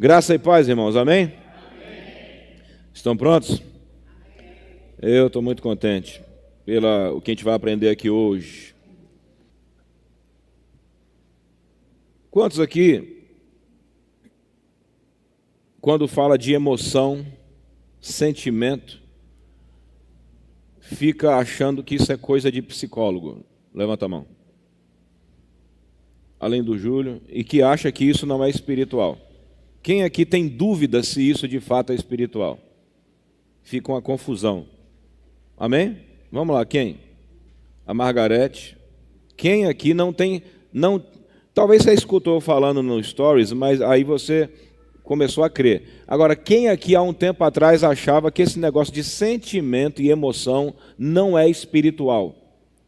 Graça e paz, irmãos, amém? Estão prontos? Eu estou muito contente pelo que a gente vai aprender aqui hoje. Quantos aqui, quando fala de emoção, sentimento, fica achando que isso é coisa de psicólogo? Levanta a mão. Além do Júlio, e que acha que isso não é espiritual. Quem aqui tem dúvida se isso de fato é espiritual? Fica uma confusão. Amém? Vamos lá, quem? A Margarete. Quem aqui não tem... Talvez você escutou falando no Stories, mas aí você começou a crer. Agora, quem aqui há um tempo atrás achava que esse negócio de sentimento e emoção não é espiritual?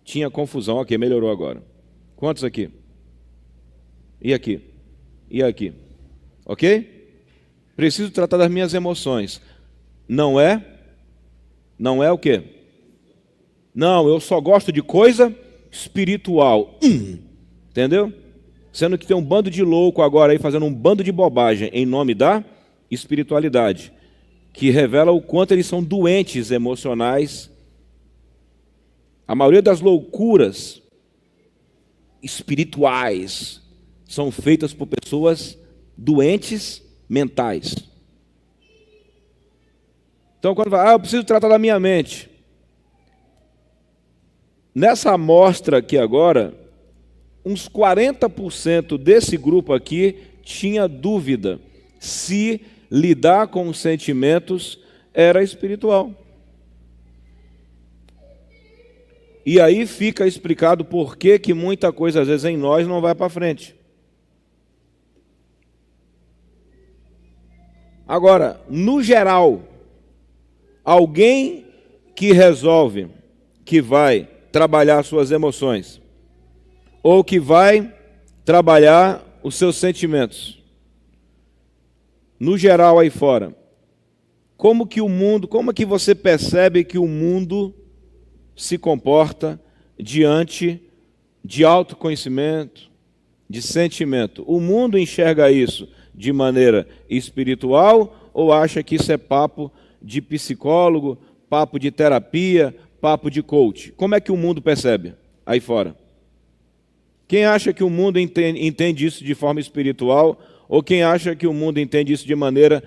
Tinha confusão. Ok, melhorou agora. Quantos aqui? E aqui? E aqui? Ok? Preciso tratar das minhas emoções. Não é? Não é o quê? Não, eu só gosto de coisa espiritual. Entendeu? Sendo que tem um bando de louco agora aí fazendo um bando de bobagem em nome da espiritualidade, que revela o quanto eles são doentes emocionais. A maioria das loucuras espirituais são feitas por pessoas doentes mentais. Então, quando vai, eu preciso tratar da minha mente. Nessa amostra aqui agora, uns 40% desse grupo aqui tinha dúvida se lidar com os sentimentos era espiritual. E aí fica explicado por que muita coisa, às vezes, em nós não vai para frente. Agora, no geral, alguém que resolve que vai trabalhar suas emoções ou que vai trabalhar os seus sentimentos, no geral aí fora, como que você percebe que o mundo se comporta diante de autoconhecimento, de sentimento? O mundo enxerga isso de maneira espiritual ou acha que isso é papo de psicólogo, papo de terapia, papo de coach? Como é que o mundo percebe aí fora? Quem acha que o mundo entende isso de forma espiritual ou quem acha que o mundo entende isso de maneira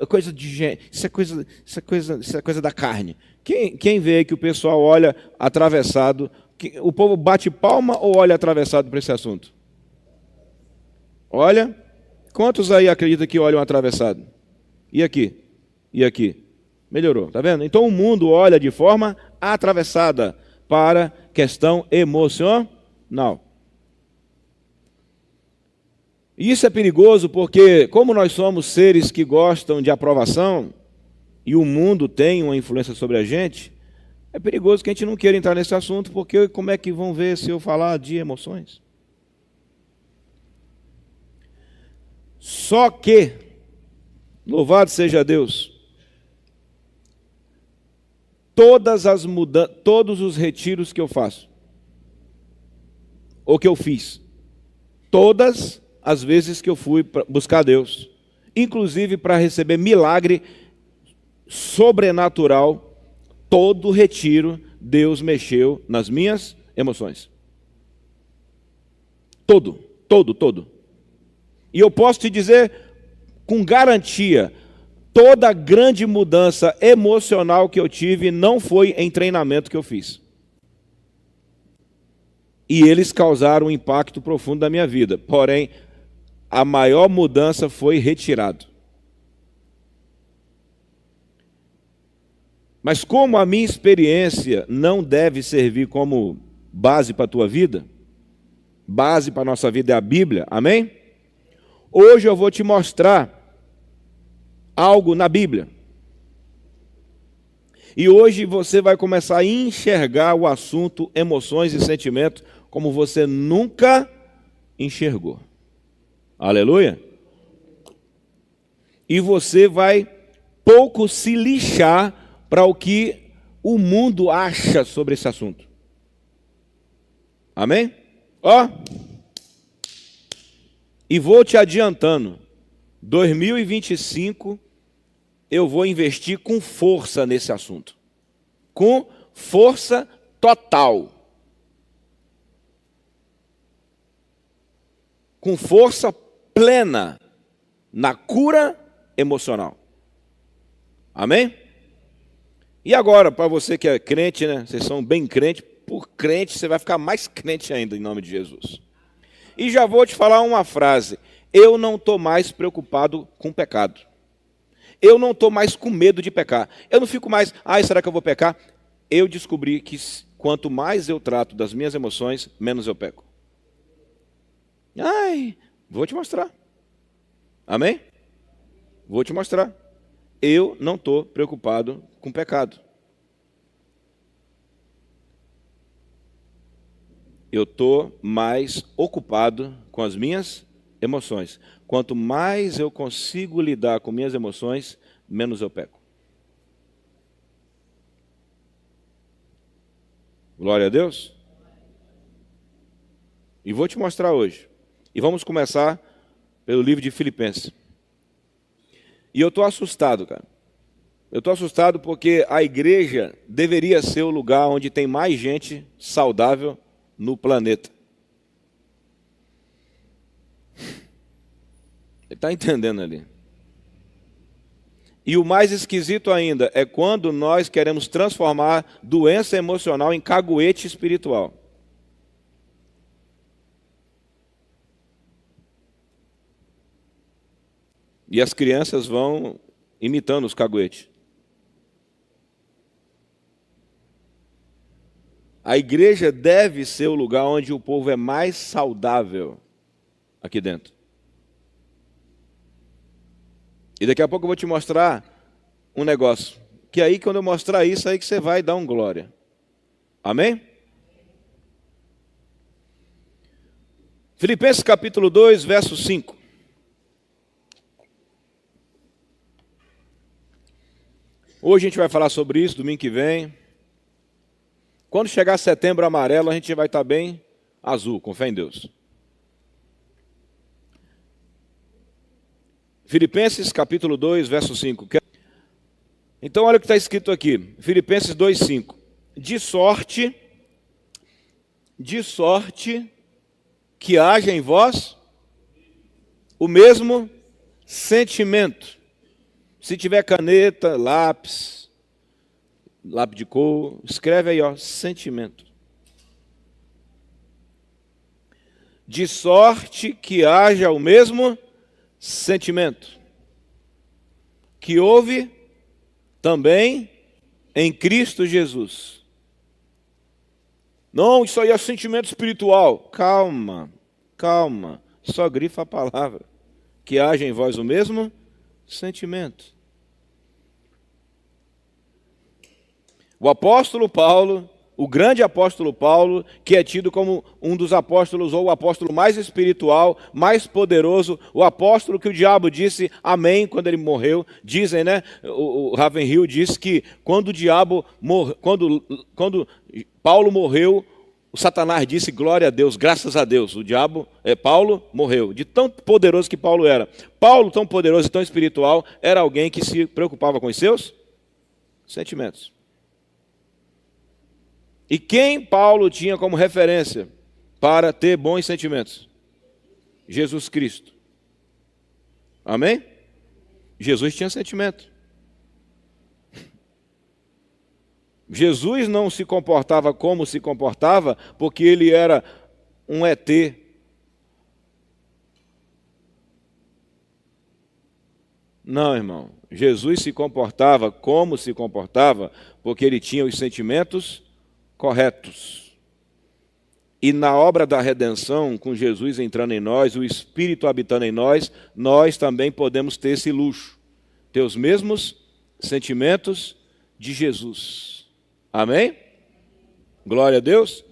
coisa de gente, isso é coisa da carne? Quem vê que o pessoal olha atravessado, o povo bate palma ou olha atravessado para esse assunto? Olha. Quantos aí acreditam que olham atravessado? E aqui? E aqui? Melhorou, tá vendo? Então o mundo olha de forma atravessada para questão emocional. E isso é perigoso porque, como nós somos seres que gostam de aprovação, e o mundo tem uma influência sobre a gente, é perigoso que a gente não queira entrar nesse assunto, porque como é que vão ver se eu falar de emoções? Só que, louvado seja Deus, todos os retiros que eu faço, ou que eu fiz, todas as vezes que eu fui buscar Deus, inclusive para receber milagre sobrenatural, todo retiro Deus mexeu nas minhas emoções. Todo. E eu posso te dizer com garantia, toda grande mudança emocional que eu tive não foi em treinamento que eu fiz. E eles causaram um impacto profundo na minha vida. Porém, a maior mudança foi retirado. Mas como a minha experiência não deve servir como base para a tua vida, base para a nossa vida é a Bíblia, amém? Hoje eu vou te mostrar algo na Bíblia. E hoje você vai começar a enxergar o assunto emoções e sentimentos como você nunca enxergou. Aleluia? E você vai pouco se lixar para o que o mundo acha sobre esse assunto. Amém? Ó. E vou te adiantando, 2025 eu vou investir com força nesse assunto. Com força total. Com força plena na cura emocional. Amém? E agora, para você que é crente, né? Vocês são bem crente, por crente você vai ficar mais crente ainda em nome de Jesus. E já vou te falar uma frase. Eu não estou mais preocupado com o pecado. Eu não estou mais com medo de pecar. Eu não fico mais, será que eu vou pecar? Eu descobri que quanto mais eu trato das minhas emoções, menos eu peco. Vou te mostrar. Amém? Vou te mostrar. Eu não estou preocupado com pecado. Eu estou mais ocupado com as minhas emoções. Quanto mais eu consigo lidar com minhas emoções, menos eu peco. Glória a Deus. E vou te mostrar hoje. E vamos começar pelo livro de Filipenses. E eu estou assustado, cara. Eu estou assustado porque a igreja deveria ser o lugar onde tem mais gente saudável no planeta. Ele está entendendo ali. E o mais esquisito ainda é quando nós queremos transformar doença emocional em caguete espiritual. E as crianças vão imitando os caguetes. A igreja deve ser o lugar onde o povo é mais saudável aqui dentro. E daqui a pouco eu vou te mostrar um negócio. Que aí, quando eu mostrar isso, aí que você vai dar um glória. Amém? Filipenses capítulo 2, verso 5. Hoje a gente vai falar sobre isso, domingo que vem. Quando chegar setembro amarelo, a gente vai estar bem azul, com fé em Deus. Filipenses capítulo 2, verso 5. Então olha o que está escrito aqui. Filipenses 2, 5. De sorte que haja em vós o mesmo sentimento. Se tiver caneta, lápis de cor, escreve aí, sentimento. De sorte que haja o mesmo sentimento que houve também em Cristo Jesus. Não, isso aí é sentimento espiritual. Calma. Só grifa a palavra. Que haja em vós o mesmo sentimento. O apóstolo Paulo, o grande apóstolo Paulo, que é tido como um dos apóstolos, ou o apóstolo mais espiritual, mais poderoso, o apóstolo que o diabo disse amém quando ele morreu. Dizem, né? O Ravenhill disse que quando Paulo morreu, o Satanás disse glória a Deus, graças a Deus. Paulo morreu, de tão poderoso que Paulo era. Paulo, tão poderoso e tão espiritual, era alguém que se preocupava com os seus sentimentos. E quem Paulo tinha como referência para ter bons sentimentos? Jesus Cristo. Amém? Jesus tinha sentimento. Jesus não se comportava como se comportava porque ele era um ET. Não, irmão. Jesus se comportava como se comportava porque ele tinha os sentimentos corretos. E na obra da redenção, com Jesus entrando em nós, o Espírito habitando em nós, nós também podemos ter esse luxo, ter os mesmos sentimentos de Jesus. Amém? Glória a Deus.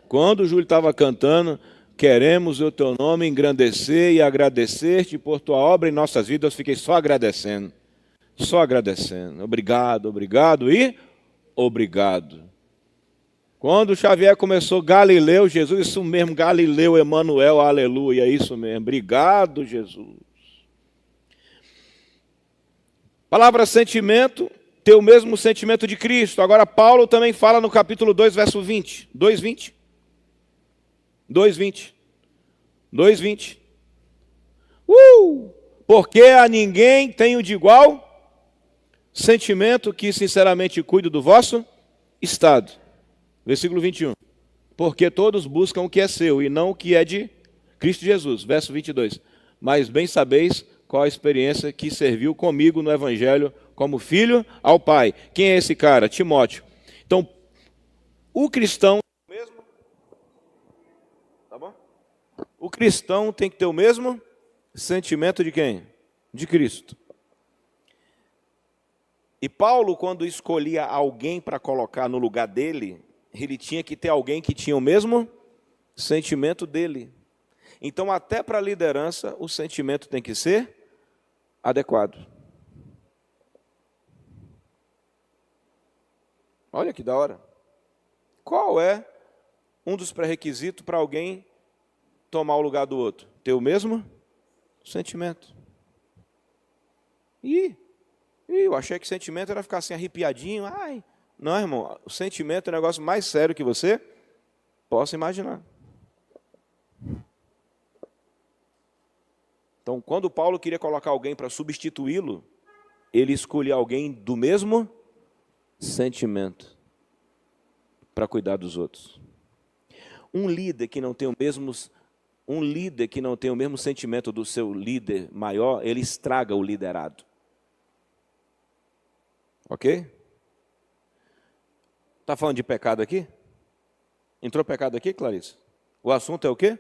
Quando o Júlio estava cantando, queremos o teu nome engrandecer e agradecer-te por tua obra em nossas vidas, eu fiquei só agradecendo. Obrigado e obrigado. Quando o Xavier começou Galileu, Jesus, isso mesmo, Galileu, Emanuel, aleluia, isso mesmo. Obrigado, Jesus. Palavra sentimento, ter o mesmo sentimento de Cristo. Agora Paulo também fala no capítulo 2, verso 20. 2:20. 2:20. 2:20. Porque a ninguém tenho de igual sentimento que sinceramente cuido do vosso estado. Versículo 21. Porque todos buscam o que é seu e não o que é de Cristo Jesus. Verso 22. Mas bem sabeis qual a experiência que serviu comigo no Evangelho como filho ao Pai. Quem é esse cara? Timóteo. Então, o cristão mesmo, tá bom? O cristão tem que ter o mesmo sentimento de quem? De Cristo. E Paulo, quando escolhia alguém para colocar no lugar dele, ele tinha que ter alguém que tinha o mesmo sentimento dele. Então, até para a liderança, o sentimento tem que ser adequado. Olha que da hora. Qual é um dos pré-requisitos para alguém tomar o lugar do outro? Ter o mesmo sentimento. Eu achei que sentimento era ficar assim arrepiadinho. Ai, não, irmão, o sentimento é o negócio mais sério que você possa imaginar. Então, quando Paulo queria colocar alguém para substituí-lo, ele escolhia alguém do mesmo sentimento para cuidar dos outros. Um líder que não tem o mesmo sentimento do seu líder maior, ele estraga o liderado. Ok? Está falando de pecado aqui? Entrou pecado aqui, Clarice? O assunto é o quê?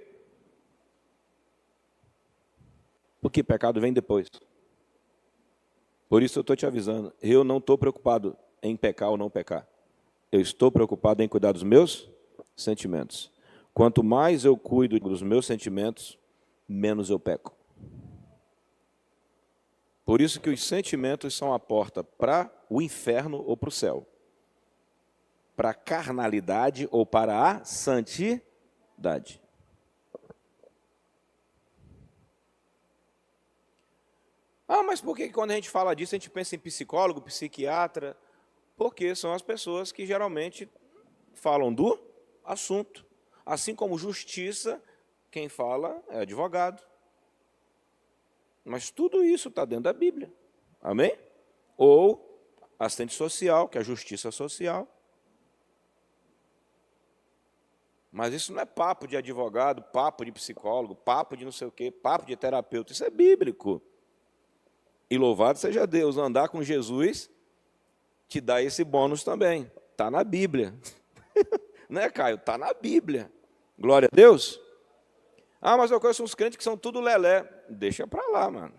Porque pecado vem depois. Por isso eu estou te avisando. Eu não estou preocupado em pecar ou não pecar. Eu estou preocupado em cuidar dos meus sentimentos. Quanto mais eu cuido dos meus sentimentos, menos eu peco. Por isso que os sentimentos são a porta para o inferno ou para o céu. Para a carnalidade ou para a santidade. Mas por que quando a gente fala disso, a gente pensa em psicólogo, psiquiatra? Porque são as pessoas que geralmente falam do assunto. Assim como justiça, quem fala é advogado. Mas tudo isso está dentro da Bíblia. Amém? Ou assistente social, que é a justiça social. Mas isso não é papo de advogado, papo de psicólogo, papo de não sei o quê, papo de terapeuta. Isso é bíblico. E louvado seja Deus, andar com Jesus te dá esse bônus também. Está na Bíblia. Né, Caio? Está na Bíblia. Glória a Deus. Mas eu conheço uns crentes que são tudo lelé. Deixa para lá, mano.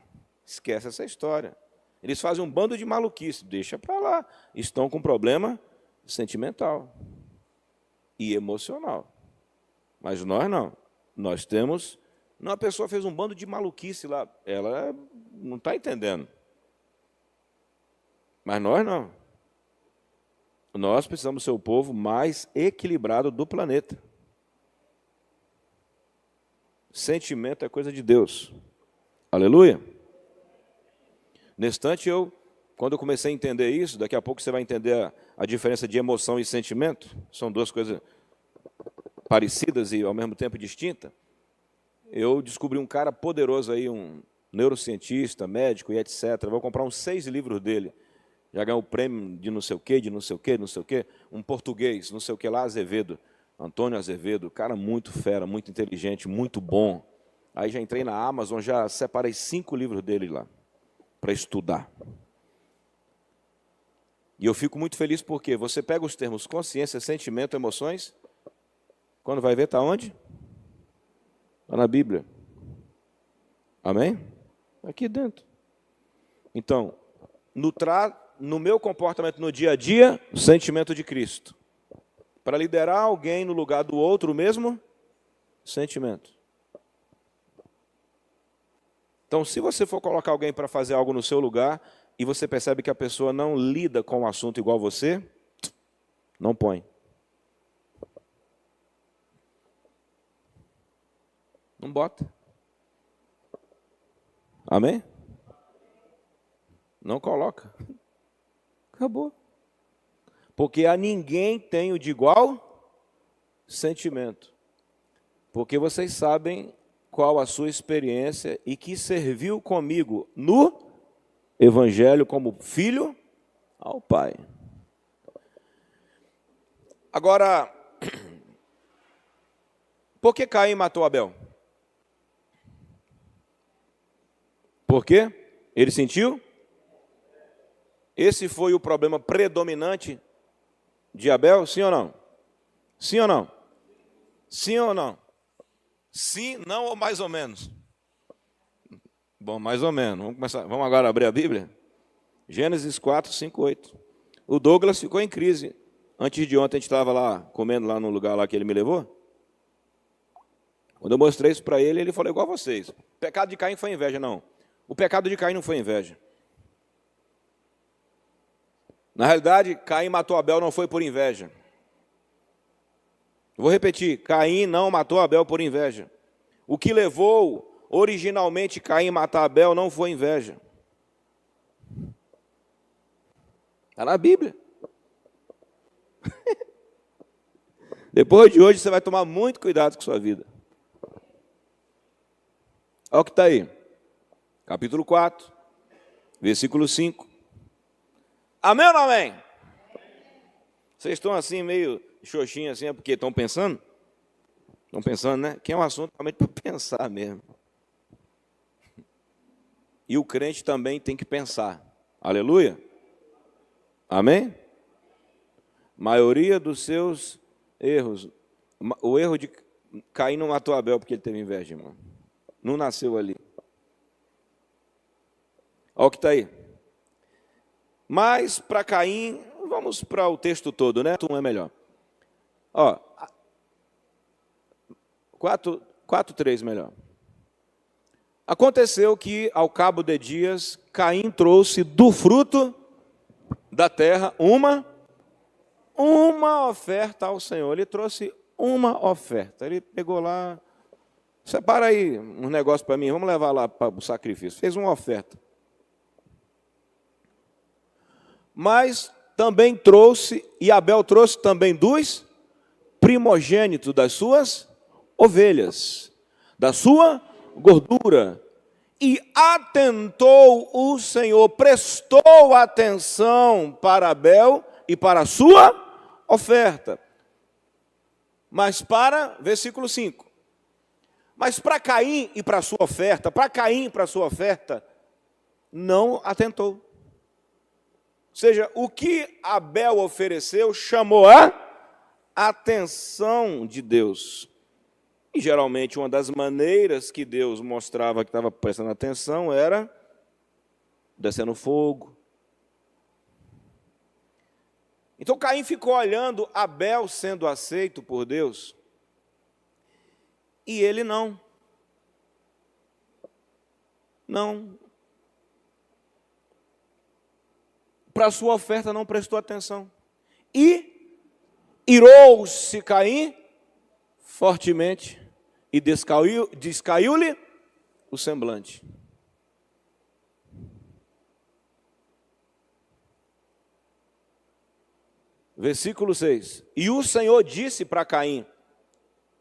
Esquece essa história. Eles fazem um bando de maluquice. Deixa para lá. Estão com problema sentimental e emocional. Mas nós não. Nós temos... Uma pessoa fez um bando de maluquice lá. Ela não está entendendo. Mas nós não. Nós precisamos ser o povo mais equilibrado do planeta. Sentimento é coisa de Deus. Aleluia. Nesse instante, quando eu comecei a entender isso, daqui a pouco você vai entender a diferença de emoção e sentimento. São duas coisas parecidas e ao mesmo tempo distintas. Eu descobri um cara poderoso aí, um neurocientista, médico e etc. Vou comprar uns 6 livros dele. Já ganhou o prêmio de não sei o quê, de não sei o quê, não sei o quê. Um português, não sei o quê lá, Azevedo. Antônio Azevedo, cara muito fera, muito inteligente, muito bom. Aí já entrei na Amazon, já separei 5 livros dele lá, para estudar. E eu fico muito feliz porque você pega os termos consciência, sentimento, emoções, quando vai ver, está onde? Está na Bíblia. Amém? Aqui dentro. Então, no meu comportamento no dia a dia, o sentimento de Cristo. Para liderar alguém no lugar do outro, o mesmo sentimento. Então, se você for colocar alguém para fazer algo no seu lugar e você percebe que a pessoa não lida com o assunto igual você, não põe. Não bota. Amém? Não coloca. Acabou. Porque a ninguém tenho de igual sentimento. Porque vocês sabem qual a sua experiência e que serviu comigo no Evangelho como filho ao Pai. Agora, por que Caim matou Abel? Por quê? Ele sentiu? Esse foi o problema predominante de Abel, sim ou não? Sim ou não? Sim ou não? Sim, não ou mais ou menos? Bom, mais ou menos. Vamos começar. Vamos agora abrir a Bíblia? Gênesis 4, 5, 8. O Douglas ficou em crise. Antes de ontem a gente estava lá, comendo lá no lugar lá que ele me levou. Quando eu mostrei isso para ele, ele falou igual a vocês. O pecado de Caim foi inveja, não. O pecado de Caim não foi inveja. Na realidade, Caim matou Abel não foi por inveja. Vou repetir, Caim não matou Abel por inveja. O que levou originalmente Caim a matar Abel não foi inveja. Está na Bíblia. Depois de hoje você vai tomar muito cuidado com a sua vida. Olha o que está aí. Capítulo 4, versículo 5. Amém ou não amém? Vocês estão assim meio xoxinho assim, é porque estão pensando? Estão pensando, né? Que é um assunto realmente para pensar mesmo. E o crente também tem que pensar. Aleluia? Amém? Maioria dos seus erros. O erro de Caim não matou Abel porque ele teve inveja, irmão. Não nasceu ali. Olha o que está aí. Mas para Caim, vamos para o texto todo, né? Um é melhor. Ó, 4:3 melhor. Aconteceu que, ao cabo de dias, Caim trouxe do fruto da terra uma oferta ao Senhor. Ele trouxe uma oferta. Ele pegou lá, separa aí um negócio para mim, vamos levar lá para o sacrifício. Fez uma oferta. Mas também trouxe, e Abel trouxe também dos primogênitos das suas ovelhas, da sua gordura. E atentou o Senhor, prestou atenção para Abel e para a sua oferta. Mas versículo 5. Mas para Caim e para a sua oferta, não atentou. Ou seja, o que Abel ofereceu chamou a atenção de Deus. E geralmente uma das maneiras que Deus mostrava que estava prestando atenção era descendo fogo. Então Caim ficou olhando Abel sendo aceito por Deus e ele não. Para a sua oferta não prestou atenção. E irou-se Caim fortemente e descaiu-lhe o semblante. Versículo 6. E o Senhor disse para Caim: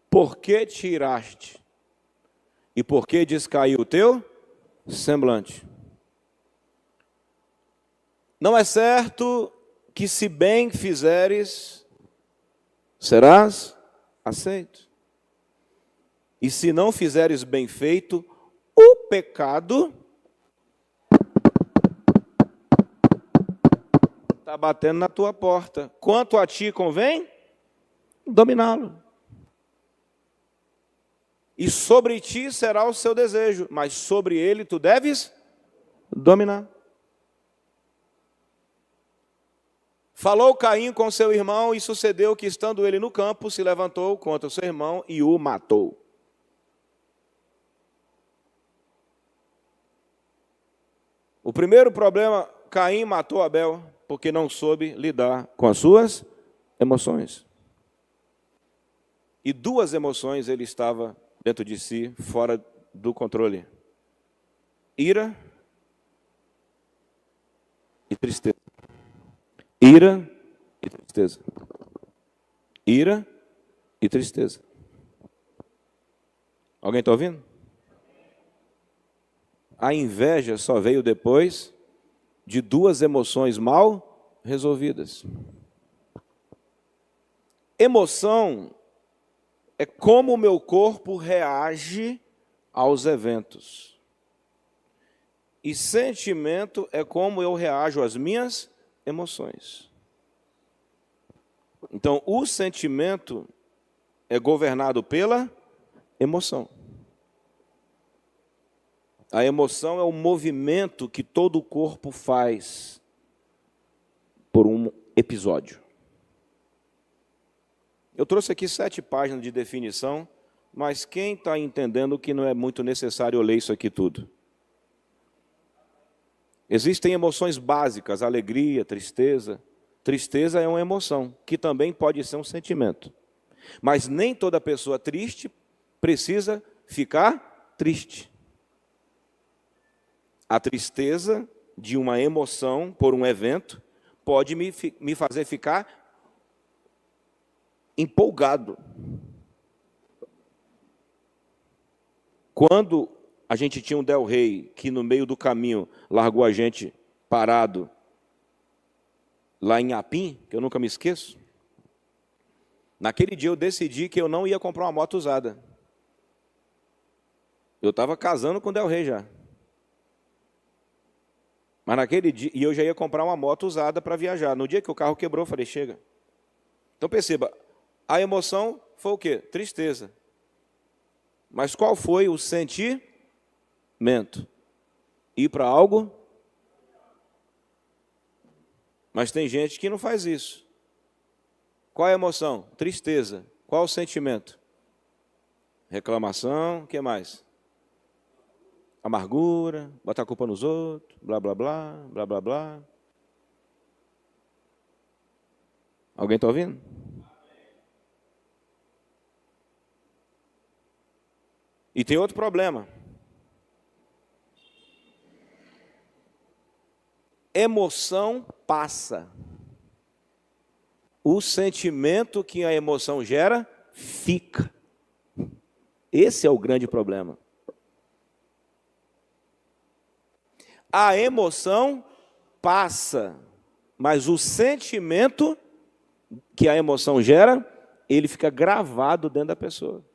por que te iraste? E por que descaiu o teu semblante? Não é certo que, se bem fizeres, serás aceito. E se não fizeres bem feito, o pecado está batendo na tua porta. Quanto a ti convém, dominá-lo. E sobre ti será o seu desejo, mas sobre ele tu deves dominar. Falou Caim com seu irmão, e sucedeu que, estando ele no campo, se levantou contra o seu irmão e o matou. O primeiro problema, Caim matou Abel, porque não soube lidar com as suas emoções. E duas emoções ele estava dentro de si, fora do controle: ira e tristeza. Ira e tristeza. Ira e tristeza. Alguém está ouvindo? A inveja só veio depois de duas emoções mal resolvidas. Emoção é como o meu corpo reage aos eventos. E sentimento é como eu reajo às minhas emoções. Então, o sentimento é governado pela emoção. A emoção é o movimento que todo o corpo faz por um episódio. Eu trouxe aqui 7 páginas de definição, mas quem está entendendo que não é muito necessário eu ler isso aqui tudo? Existem emoções básicas, alegria, tristeza. Tristeza é uma emoção, que também pode ser um sentimento. Mas nem toda pessoa triste precisa ficar triste. A tristeza de uma emoção por um evento pode me fazer ficar empolgado. Quando a gente tinha um Del Rey que no meio do caminho largou a gente parado lá em Apim, que eu nunca me esqueço, naquele dia eu decidi que eu não ia comprar uma moto usada. Eu estava casando com o Del Rey já. Mas naquele dia, e eu já ia comprar uma moto usada para viajar. No dia que o carro quebrou, eu falei, chega. Então perceba, a emoção foi o quê? Tristeza. Mas qual foi o sentimento? Ir para algo? Mas tem gente que não faz isso. Qual é a emoção? Tristeza. Qual o sentimento? Reclamação, o que mais? Amargura, botar a culpa nos outros, blá, blá, blá, blá, blá, blá. Alguém está ouvindo? E tem outro problema. Emoção passa. O sentimento que a emoção gera, fica. Esse é o grande problema. A emoção passa, mas o sentimento que a emoção gera, ele fica gravado dentro da pessoa.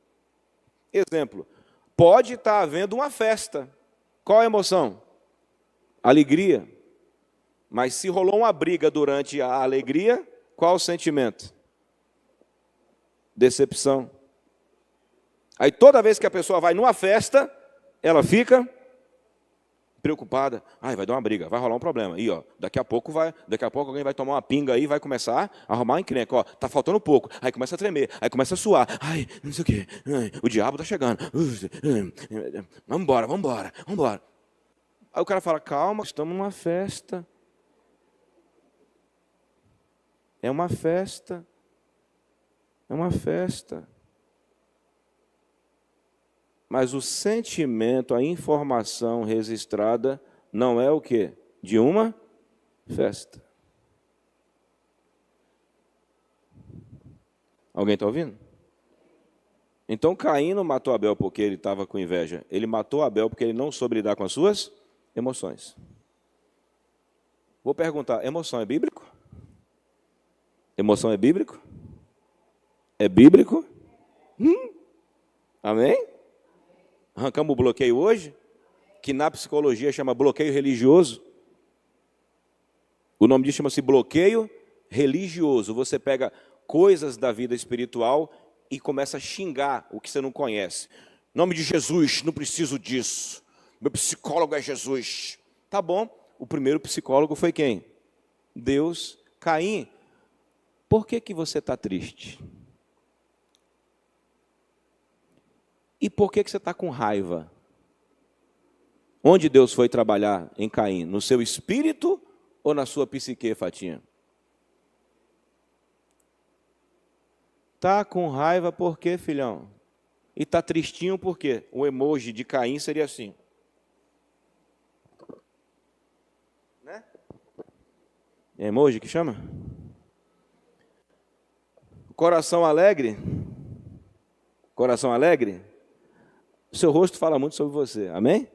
Exemplo, pode estar havendo uma festa. Qual a emoção? Alegria. Mas se rolou uma briga durante a alegria, qual o sentimento? Decepção. Aí toda vez que a pessoa vai numa festa, ela fica preocupada. Ai, vai dar uma briga, vai rolar um problema. Aí, ó, daqui a pouco alguém vai tomar uma pinga aí, vai começar a arrumar uma encrenca. Ó, tá faltando pouco. Aí começa a tremer, aí começa a suar. Ai, não sei o quê. Ai, o diabo tá chegando. Vamos embora. Aí o cara fala, calma, estamos numa festa. É uma festa. Mas o sentimento, a informação registrada, não é o quê? De uma festa. Alguém está ouvindo? Então Caim não matou Abel porque ele estava com inveja. Ele matou Abel porque ele não soube lidar com as suas emoções. Vou perguntar, emoção é bíblico? Emoção é bíblico? É bíblico? Amém? Arrancamos o bloqueio hoje, que na psicologia chama bloqueio religioso. O nome disso chama-se bloqueio religioso. Você pega coisas da vida espiritual e começa a xingar o que você não conhece. Em nome de Jesus, não preciso disso. Meu psicólogo é Jesus. Tá bom, o primeiro psicólogo foi quem? Deus. Caim, por que você está triste? E por que você está com raiva? Onde Deus foi trabalhar em Caim? No seu espírito ou na sua psique, Fatinha? Está com raiva por quê, filhão? E está tristinho por quê? O emoji de Caim seria assim. Né? É emoji que chama? Coração alegre. Coração alegre. O seu rosto fala muito sobre você, amém?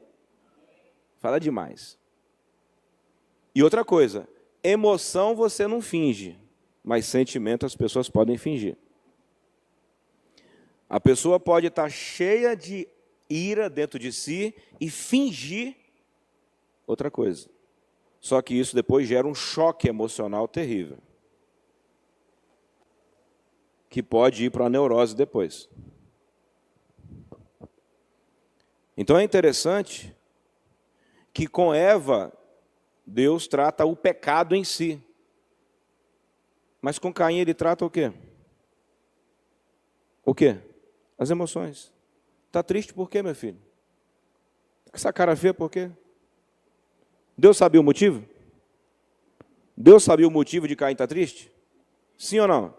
Fala demais. E outra coisa, emoção você não finge, mas sentimento as pessoas podem fingir. A pessoa pode estar cheia de ira dentro de si e fingir outra coisa. Só que isso depois gera um choque emocional terrível, que pode ir para a neurose depois. Então é interessante que com Eva, Deus trata o pecado em si. Mas com Caim ele trata o quê? O quê? As emoções. Está triste por quê, meu filho? Essa cara feia por quê? Deus sabia o motivo? Deus sabia o motivo de Caim estar triste? Sim ou não?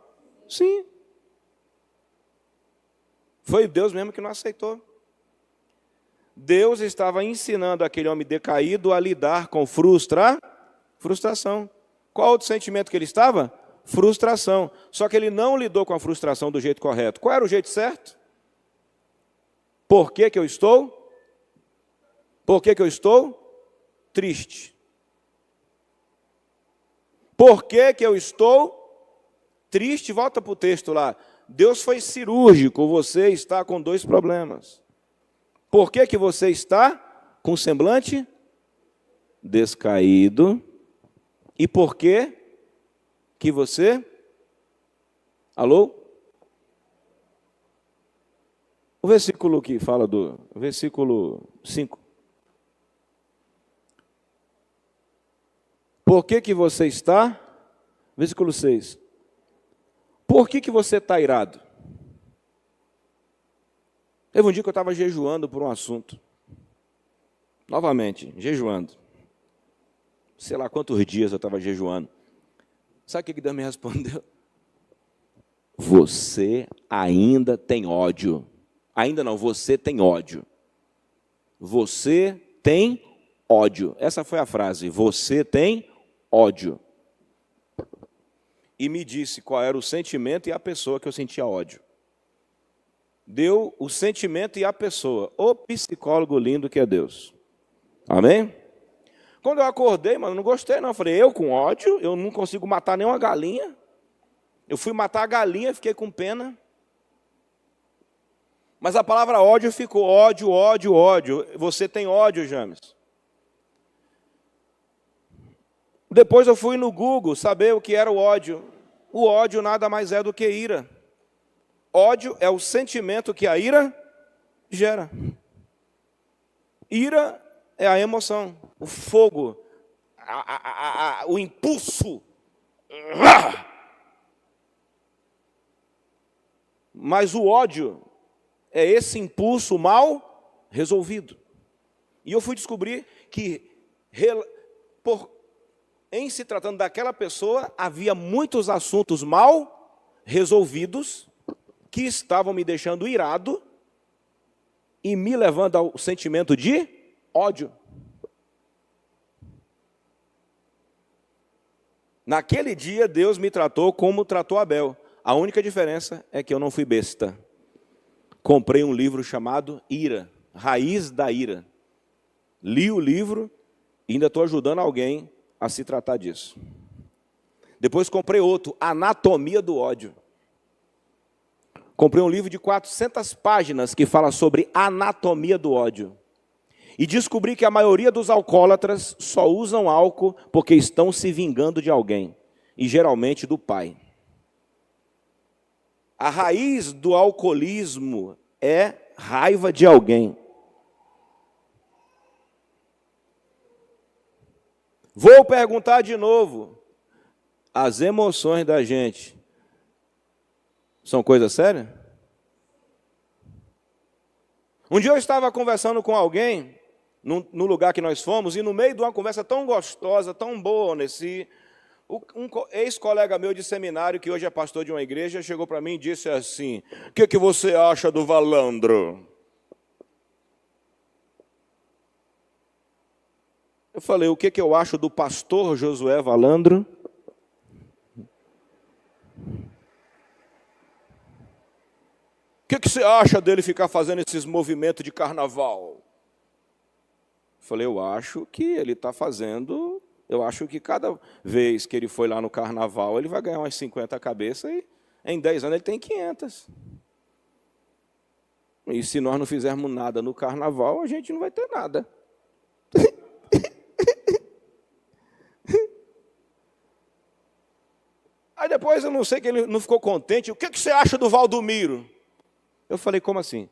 Sim. Foi Deus mesmo que não aceitou. Deus estava ensinando aquele homem decaído a lidar com frustração. Qual outro sentimento que ele estava? Frustração. Só que ele não lidou com a frustração do jeito correto. Qual era o jeito certo? Por que eu estou? Por que eu estou triste? Por que eu estou triste? Volta para o texto lá. Deus foi cirúrgico, você está com 2 problemas. Por que você está com semblante descaído? E por que você... Alô? O versículo que fala do... Versículo 5. Por que você está... Versículo 6. Por que você está irado? Teve um dia que eu estava jejuando por um assunto. Novamente, jejuando. Sei lá quantos dias eu estava jejuando. Sabe o que Deus me respondeu? Você ainda tem ódio. Ainda não, você tem ódio. Você tem ódio. Essa foi a frase. Você tem ódio. E me disse qual era o sentimento e a pessoa que eu sentia ódio. Deu o sentimento e a pessoa. O psicólogo lindo que é Deus. Amém? Quando eu acordei, mano, não gostei não. Eu falei, eu com ódio, eu não consigo matar nenhuma galinha. Eu fui matar a galinha, fiquei com pena. Mas a palavra ódio ficou ódio, ódio, ódio. Você tem ódio, James? Depois eu fui no Google saber o que era o ódio. O ódio nada mais é do que ira. Ódio é o sentimento que a ira gera. Ira é a emoção, o fogo, o impulso. Mas o ódio é esse impulso mal resolvido. E eu fui descobrir que, em se tratando daquela pessoa, havia muitos assuntos mal resolvidos que estavam me deixando irado e me levando ao sentimento de ódio. Naquele dia, Deus me tratou como tratou Abel. A única diferença é que eu não fui besta. Comprei um livro chamado Ira, Raiz da Ira. Li o livro e ainda estou ajudando alguém a se tratar disso. Depois comprei outro, Anatomia do Ódio. Comprei um livro de 400 páginas que fala sobre anatomia do ódio. E descobri que a maioria dos alcoólatras só usam álcool porque estão se vingando de alguém. E geralmente do pai. A raiz do alcoolismo é raiva de alguém. Vou perguntar de novo. As emoções da gente são coisa séria? Um dia eu estava conversando com alguém, no lugar que nós fomos, e no meio de uma conversa tão gostosa, tão boa, um ex-colega meu de seminário, que hoje é pastor de uma igreja, chegou para mim e disse assim, o que você acha do Valandro? Eu falei, o que eu acho do pastor Josué Valandro? O que você acha dele ficar fazendo esses movimentos de carnaval? Falei, eu acho que ele está fazendo, eu acho que cada vez que ele foi lá no carnaval, ele vai ganhar umas 50 cabeças e em 10 anos ele tem 500. E se nós não fizermos nada no carnaval, a gente não vai ter nada. Aí depois eu não sei que ele não ficou contente. O que você acha do Valdomiro? Eu falei, como assim?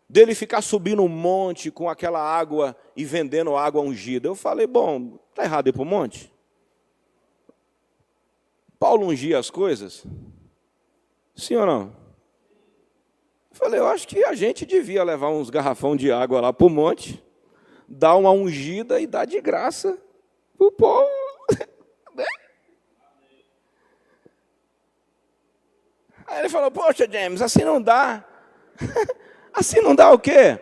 Dele ficar subindo um monte com aquela água e vendendo água ungida. Eu falei, bom, está errado ir para o monte? Paulo ungia as coisas? Sim ou não? Eu falei, eu acho que a gente devia levar uns garrafão de água lá para o monte, dar uma ungida e dar de graça para o povo. Aí ele falou, poxa, James, assim não dá. Assim não dá o quê?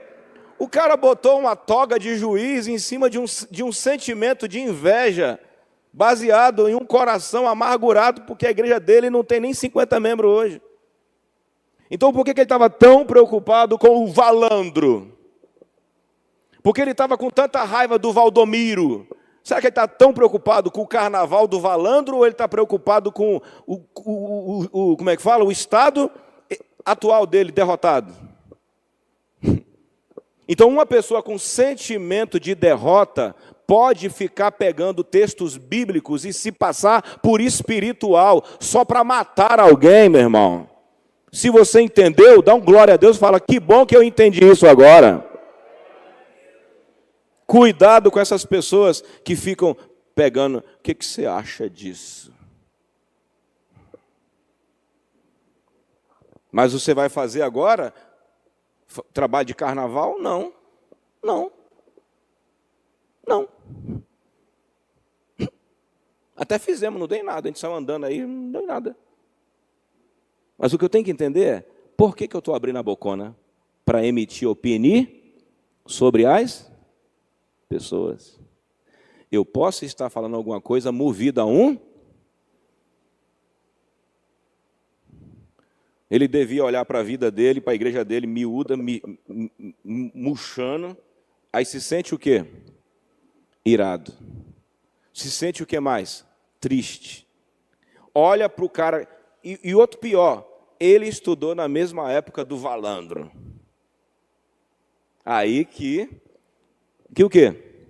O cara botou uma toga de juiz em cima de um sentimento de inveja, baseado em um coração amargurado, porque a igreja dele não tem nem 50 membros hoje. Então por que ele estava tão preocupado com o Valandro? Porque ele estava com tanta raiva do Valdomiro? Será que ele está tão preocupado com o carnaval do Valandro ou ele está preocupado com como é que fala? O estado atual dele derrotado? Então uma pessoa com sentimento de derrota pode ficar pegando textos bíblicos e se passar por espiritual só para matar alguém, meu irmão. Se você entendeu, dá um glória a Deus e fala, que bom que eu entendi isso agora. Cuidado com essas pessoas que ficam pegando. O que você acha disso? Mas você vai fazer agora trabalho de carnaval? Não. Não. Não. Até fizemos, não dei nada. A gente saiu andando aí, não deu nada. Mas o que eu tenho que entender é, por que eu estou abrindo a bocona? Para emitir opinião sobre as pessoas. Eu posso estar falando alguma coisa movida a um? Ele devia olhar para a vida dele, para a igreja dele, miúda, murchando. Aí se sente o quê? Irado. Se sente o que mais? Triste. Olha para o cara... E outro pior, ele estudou na mesma época do Valandro. Aí que o quê?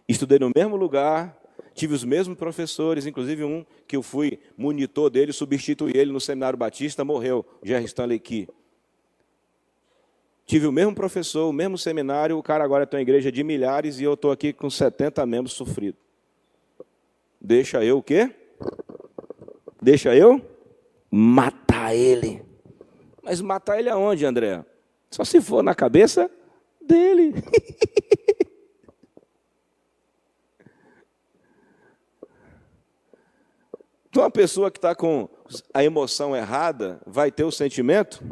Estudei no mesmo lugar, tive os mesmos professores, inclusive um que eu fui monitor dele, substituí ele no Seminário Batista, morreu, Jerry Stanley Key. Tive o mesmo professor, o mesmo seminário, o cara agora tem uma igreja de milhares e eu estou aqui com 70 membros sofridos. Deixa eu o quê? Deixa eu matar ele. Mas matar ele aonde, André? Só se for na cabeça dele. Então, uma pessoa que está com a emoção errada vai ter o sentimento?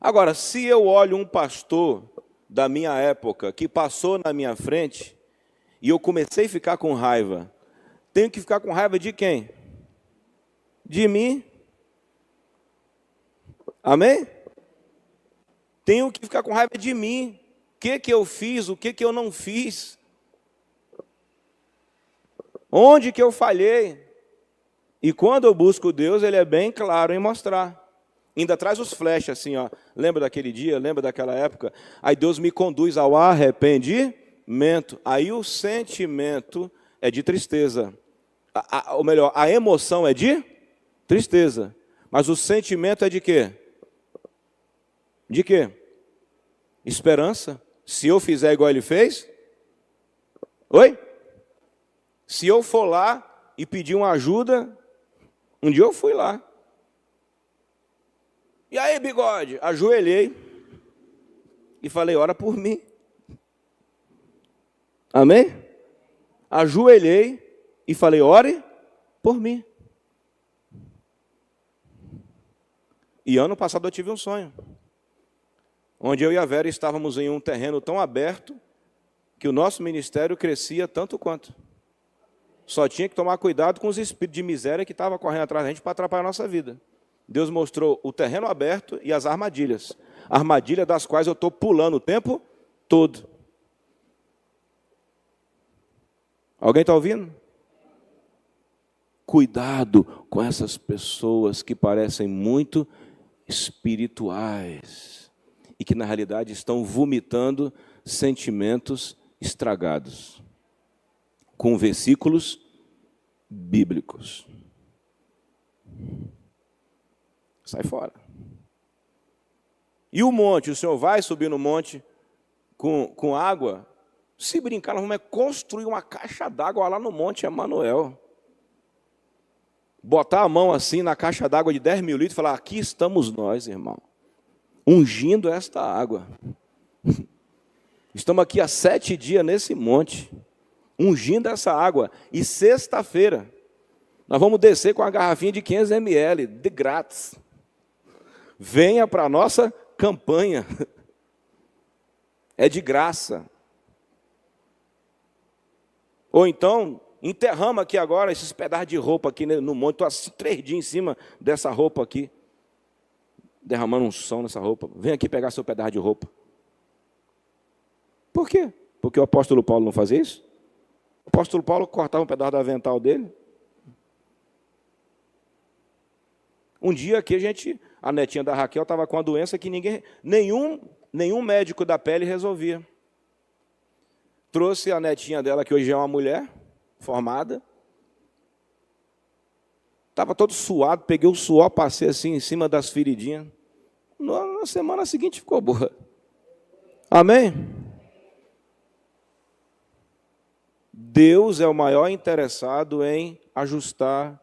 Agora, se eu olho um pastor da minha época que passou na minha frente e eu comecei a ficar com raiva, tenho que ficar com raiva de quem? De mim. Amém? Tenho que ficar com raiva de mim. O que eu fiz, o que eu não fiz? Onde que eu falhei? E quando eu busco Deus, Ele é bem claro em mostrar. Ainda traz os flashes assim, ó. Lembra daquele dia, lembra daquela época? Aí Deus me conduz ao arrependimento. Aí o sentimento é de tristeza. Ou melhor, a emoção é de tristeza. Mas o sentimento é de quê? De quê? Esperança. Se eu fizer igual ele fez? Oi? Se eu for lá e pedir uma ajuda, um dia eu fui lá. E aí, bigode? Ajoelhei e falei, ora por mim. Amém? Ajoelhei e falei, ore por mim. E ano passado eu tive um sonho, onde eu e a Vera estávamos em um terreno tão aberto que o nosso ministério crescia tanto quanto. Só tinha que tomar cuidado com os espíritos de miséria que estavam correndo atrás da gente para atrapalhar a nossa vida. Deus mostrou o terreno aberto e as armadilhas. Armadilha das quais eu estou pulando o tempo todo. Alguém está ouvindo? Cuidado com essas pessoas que parecem muito espirituais e que na realidade estão vomitando sentimentos estragados com versículos bíblicos. Sai fora. E o monte, o senhor vai subir no monte com água? Se brincar, nós vamos construir uma caixa d'água lá no Monte Emanuel. Botar a mão assim na caixa d'água de 10 mil litros e falar, aqui estamos nós, irmão, ungindo esta água. Estamos aqui há 7 dias nesse monte, ungindo essa água. E sexta-feira, nós vamos descer com uma garrafinha de 500 ml, de grátis. Venha para a nossa campanha. É de graça. Ou então, enterramos aqui agora esses pedaços de roupa aqui no monte. Estou assim 3 dias em cima dessa roupa aqui, derramando unção nessa roupa. Vem aqui pegar seu pedaço de roupa. Por quê? Porque o apóstolo Paulo não fazia isso? O apóstolo Paulo cortava um pedaço do avental dele. Um dia aqui a netinha da Raquel estava com uma doença que nenhum médico da pele resolvia. Trouxe a netinha dela, que hoje é uma mulher formada. Estava todo suado, peguei o suor, passei assim em cima das feridinhas. Na semana seguinte ficou boa. Amém? Deus é o maior interessado em ajustar,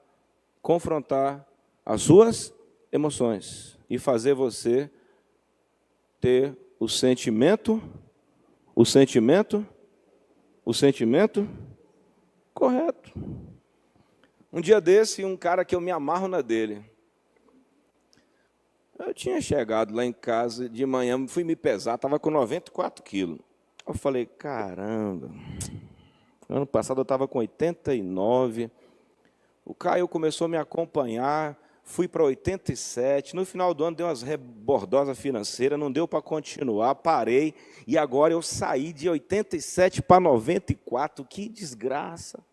confrontar as suas emoções e fazer você ter o sentimento correto. Um dia desse, um cara que eu me amarro na dele. Eu tinha chegado lá em casa de manhã, fui me pesar, estava com 94 quilos. Eu falei, caramba, ano passado eu estava com 89. O Caio começou a me acompanhar, fui para 87. No final do ano deu umas rebordosas financeiras, não deu para continuar, parei. E agora eu saí de 87 para 94. Que desgraça.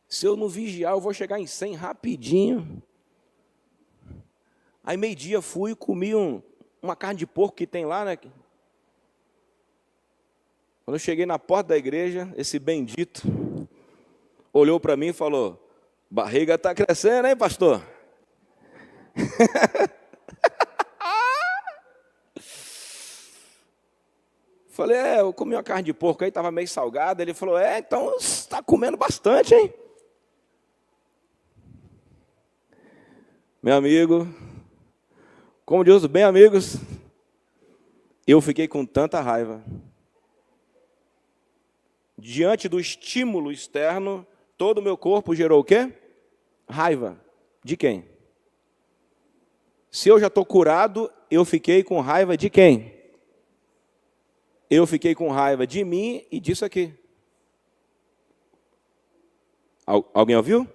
Se eu não vigiar, eu vou chegar em 100 rapidinho. Aí meio-dia fui e comi uma carne de porco que tem lá, né? Quando eu cheguei na porta da igreja, esse bendito olhou para mim e falou, barriga está crescendo, hein, pastor? Falei, eu comi uma carne de porco aí, estava meio salgada. Ele falou, então você está comendo bastante, hein? Meu amigo, como diz os bem amigos, eu fiquei com tanta raiva. Diante do estímulo externo, todo o meu corpo gerou o quê? Raiva. De quem? Se eu já estou curado, eu fiquei com raiva de quem? Eu fiquei com raiva de mim e disso aqui. Alguém ouviu?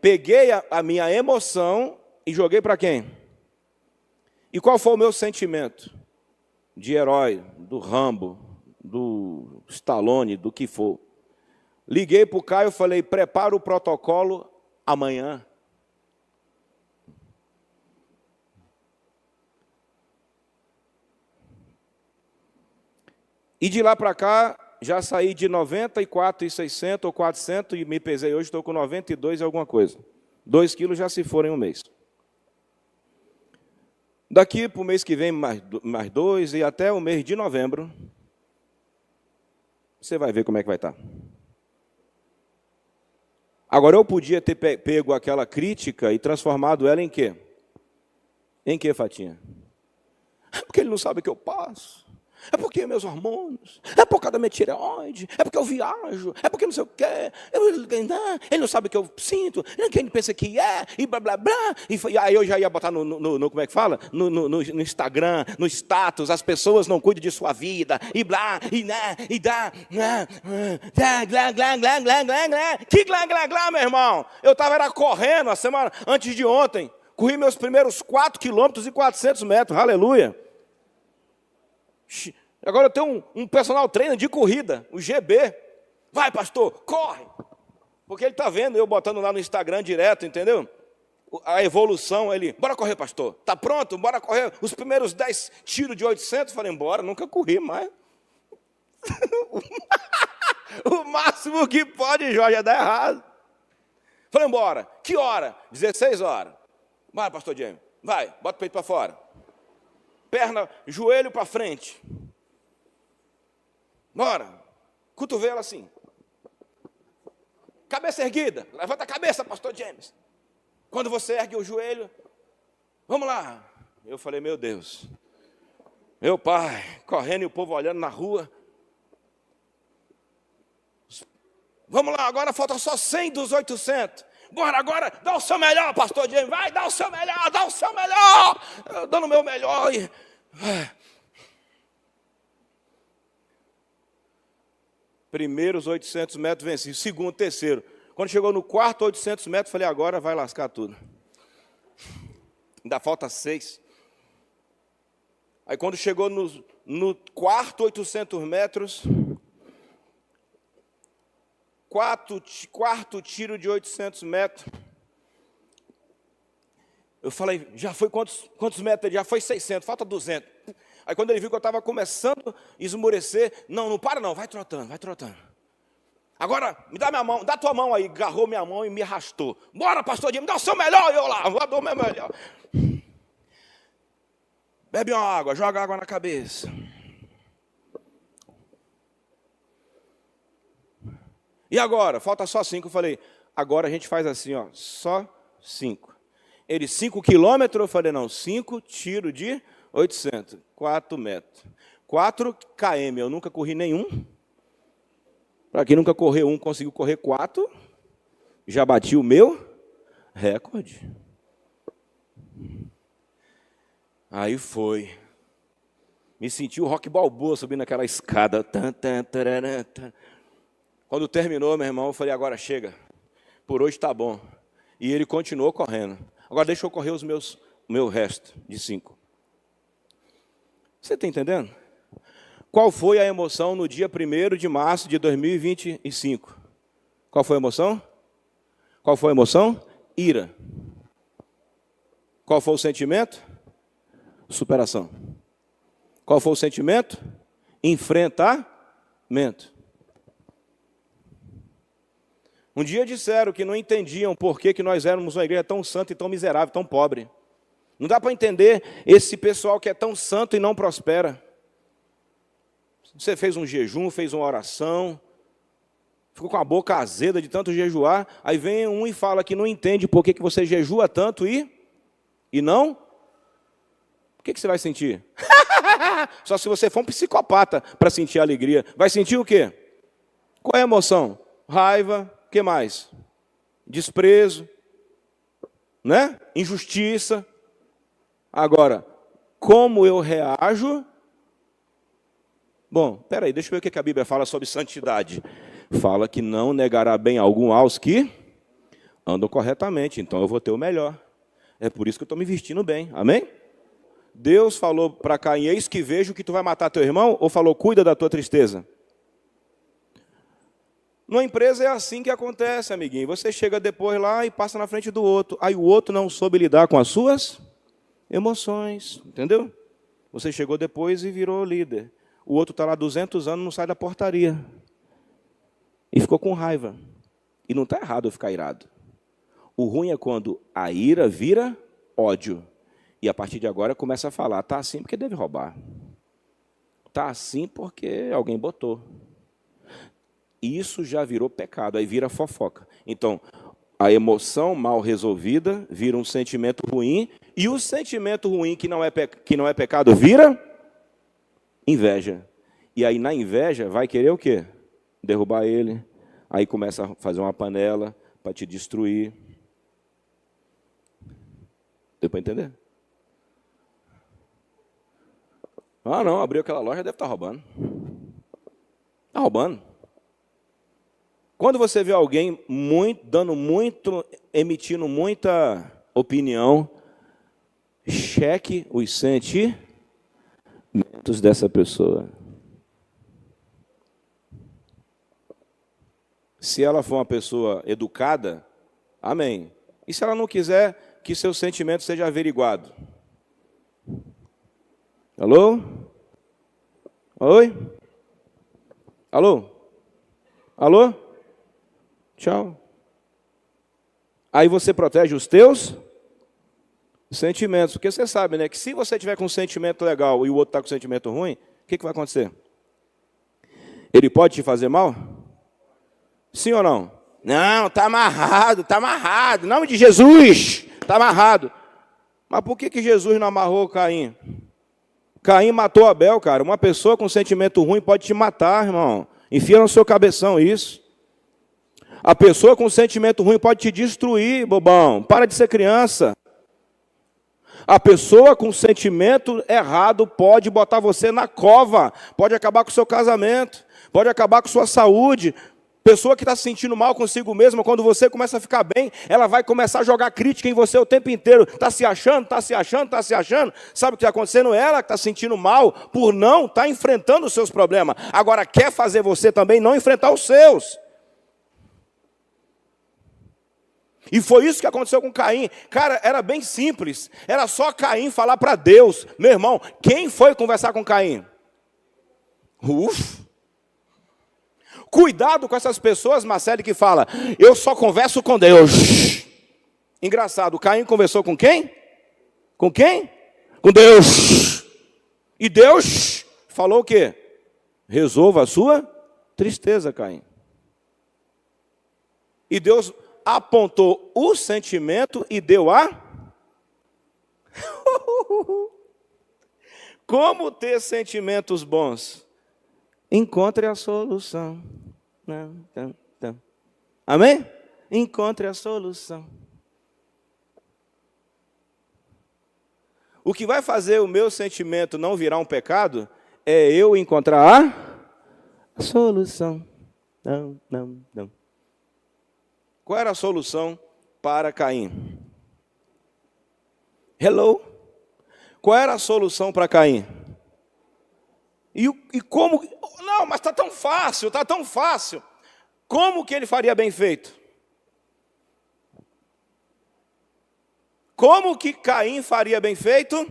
Peguei a minha emoção e joguei para quem? E qual foi o meu sentimento? De herói, do Rambo, do Stallone, do que for. Liguei para o Caio e falei, prepara o protocolo amanhã. E de lá para cá, já saí de 94,600 ou 400 e me pesei hoje, estou com 92 e alguma coisa. 2 quilos já se foram em um mês. Daqui para o mês que vem, mais 2 e até o mês de novembro, você vai ver como é que vai estar. Agora, eu podia ter pego aquela crítica e transformado ela em quê? Em quê, Fatinha? Porque ele não sabe o que eu passo. é porque meus hormônios, é por causa da minha tireoide, é porque eu viajo, é porque não sei o quê, ele não sabe o que eu sinto, quem pensa que é, e blá, blá, blá. E aí eu já ia botar como é que fala? No Instagram, no status, as pessoas não cuidam de sua vida, e blá, e né, e dá, glá, glá, glá, glá, glá, glá. Que glá, glá, glá, meu irmão? Eu estava correndo a semana antes de ontem, corri meus primeiros 4 quilômetros e 400 metros, aleluia. Agora eu tenho um personal trainer de corrida, o GB. Vai, pastor, corre. Porque ele está vendo eu botando lá no Instagram direto, entendeu? A evolução, ele, bora correr, pastor. Está pronto? Bora correr. Os primeiros 10 tiros de 800, falei, bora, nunca corri mais. O máximo que pode, Jorge, é dar errado. Falei, bora. Que hora? 16 horas. Bora, pastor James. Vai, bota o peito para fora. Perna, joelho para frente. Bora. Cotovelo assim. Cabeça erguida. Levanta a cabeça, pastor James. Quando você ergue o joelho, vamos lá. Eu falei, meu Deus. Meu pai, correndo e o povo olhando na rua. Vamos lá, agora falta só 100 dos 800. Bora, agora, dá o seu melhor, pastor James. Vai, dá o seu melhor, dá o seu melhor. Eu dando o meu melhor. Primeiros 800 metros venci. Segundo, terceiro. Quando chegou no quarto 800 metros, falei, agora vai lascar tudo. Ainda falta 6. Aí quando chegou no quarto 800 metros, quarto tiro de 800 metros, eu falei, já foi quantos metros? Já foi 600, falta 200. Aí quando ele viu que eu estava começando a esmorecer, não para não, vai trotando, vai trotando. Agora, me dá minha mão, dá tua mão aí, agarrou minha mão e me arrastou. Bora, pastor James, me dá o seu melhor, eu lá, vou dar o meu melhor. Bebe uma água, joga água na cabeça. E agora? Falta só 5. Eu falei, agora a gente faz assim, ó, só 5. Ele, 5 quilômetros, eu falei, não, 5 tiro de 800, 4 metros. 4 km, eu nunca corri nenhum. Para quem nunca correu um, conseguiu correr 4. Já bati o meu recorde. Aí foi. Me senti o Rock Balboa subindo aquela escada. Quando terminou, meu irmão, eu falei, agora chega. Por hoje está bom. E ele continuou correndo. Agora deixa eu correr o meu resto de 5. Você está entendendo? Qual foi a emoção no dia 1º de março de 2025? Qual foi a emoção? Qual foi a emoção? Ira. Qual foi o sentimento? Superação. Qual foi o sentimento? Enfrentamento. Um dia disseram que não entendiam por que nós éramos uma igreja tão santa e tão miserável, tão pobre. Não dá para entender esse pessoal que é tão santo e não prospera. Você fez um jejum, fez uma oração, ficou com a boca azeda de tanto jejuar, aí vem um e fala que não entende por que você jejua tanto e não. O que você vai sentir? Só se você for um psicopata para sentir alegria. Vai sentir o quê? Qual é a emoção? Raiva, o que mais? Desprezo, né? Injustiça. Agora, como eu reajo? Bom, peraí, deixa eu ver o que a Bíblia fala sobre santidade. Fala que não negará bem algum aos que andam corretamente, então eu vou ter o melhor. É por isso que eu estou me vestindo bem, amém? Deus falou para Caim, eis que vejo que tu vai matar teu irmão, ou falou, cuida da tua tristeza? Numa empresa é assim que acontece, amiguinho. Você chega depois lá e passa na frente do outro. Aí o outro não soube lidar com as suas emoções, entendeu? Você chegou depois e virou líder. O outro está lá 200 anos, não sai da portaria. E ficou com raiva. E não está errado eu ficar irado. O ruim é quando a ira vira ódio. E a partir de agora começa a falar, está assim porque deve roubar. Está assim porque alguém botou. Isso já virou pecado, aí vira fofoca. Então, a emoção mal resolvida vira um sentimento ruim, e o sentimento ruim que não é pecado vira Inveja. E aí na inveja vai querer o quê? Derrubar ele. Aí começa a fazer uma panela para te destruir. Deu para entender? Ah, não, abriu aquela loja, deve estar roubando. Está roubando. Quando você vê alguém emitindo muita opinião, cheque os sentimentos dessa pessoa. Se ela for uma pessoa educada, amém. E se ela não quiser que seu sentimento seja averiguado? Alô? Oi? Alô? Alô? Tchau. Aí você protege os teus sentimentos. Porque você sabe, né, que se você tiver com um sentimento legal e o outro está com um sentimento ruim, o que vai acontecer? Ele pode te fazer mal? Sim ou não? Não, está amarrado, está amarrado. Em nome de Jesus, está amarrado. Mas por que Jesus não amarrou Caim? Caim matou Abel, cara. Uma pessoa com sentimento ruim pode te matar, irmão. Enfia no seu cabeção isso. A pessoa com sentimento ruim pode te destruir, bobão. Para de ser criança. A pessoa com sentimento errado pode botar você na cova. Pode acabar com o seu casamento. Pode acabar com sua saúde. Pessoa que está se sentindo mal consigo mesma, quando você começa a ficar bem, ela vai começar a jogar crítica em você o tempo inteiro. Está se achando, está se achando, está se achando. Sabe o que está acontecendo? Ela que está se sentindo mal por não estar enfrentando os seus problemas. Agora quer fazer você também não enfrentar os seus. E foi isso que aconteceu com Caim. Cara, era bem simples. Era só Caim falar para Deus. Meu irmão, quem foi conversar com Caim? Cuidado com essas pessoas, Marcelo, que fala, eu só converso com Deus. Engraçado, Caim conversou com quem? Com quem? Com Deus. E Deus falou o quê? Resolva a sua tristeza, Caim. E Deus apontou o sentimento e deu a... Como ter sentimentos bons? Encontre a solução. Amém? Encontre a solução. O que vai fazer o meu sentimento não virar um pecado é eu encontrar a solução. Não. Qual era a solução para Caim? Hello? Qual era a solução para Caim? E como... Não, mas está tão fácil, está tão fácil. Como que ele faria bem feito? Como que Caim faria bem feito?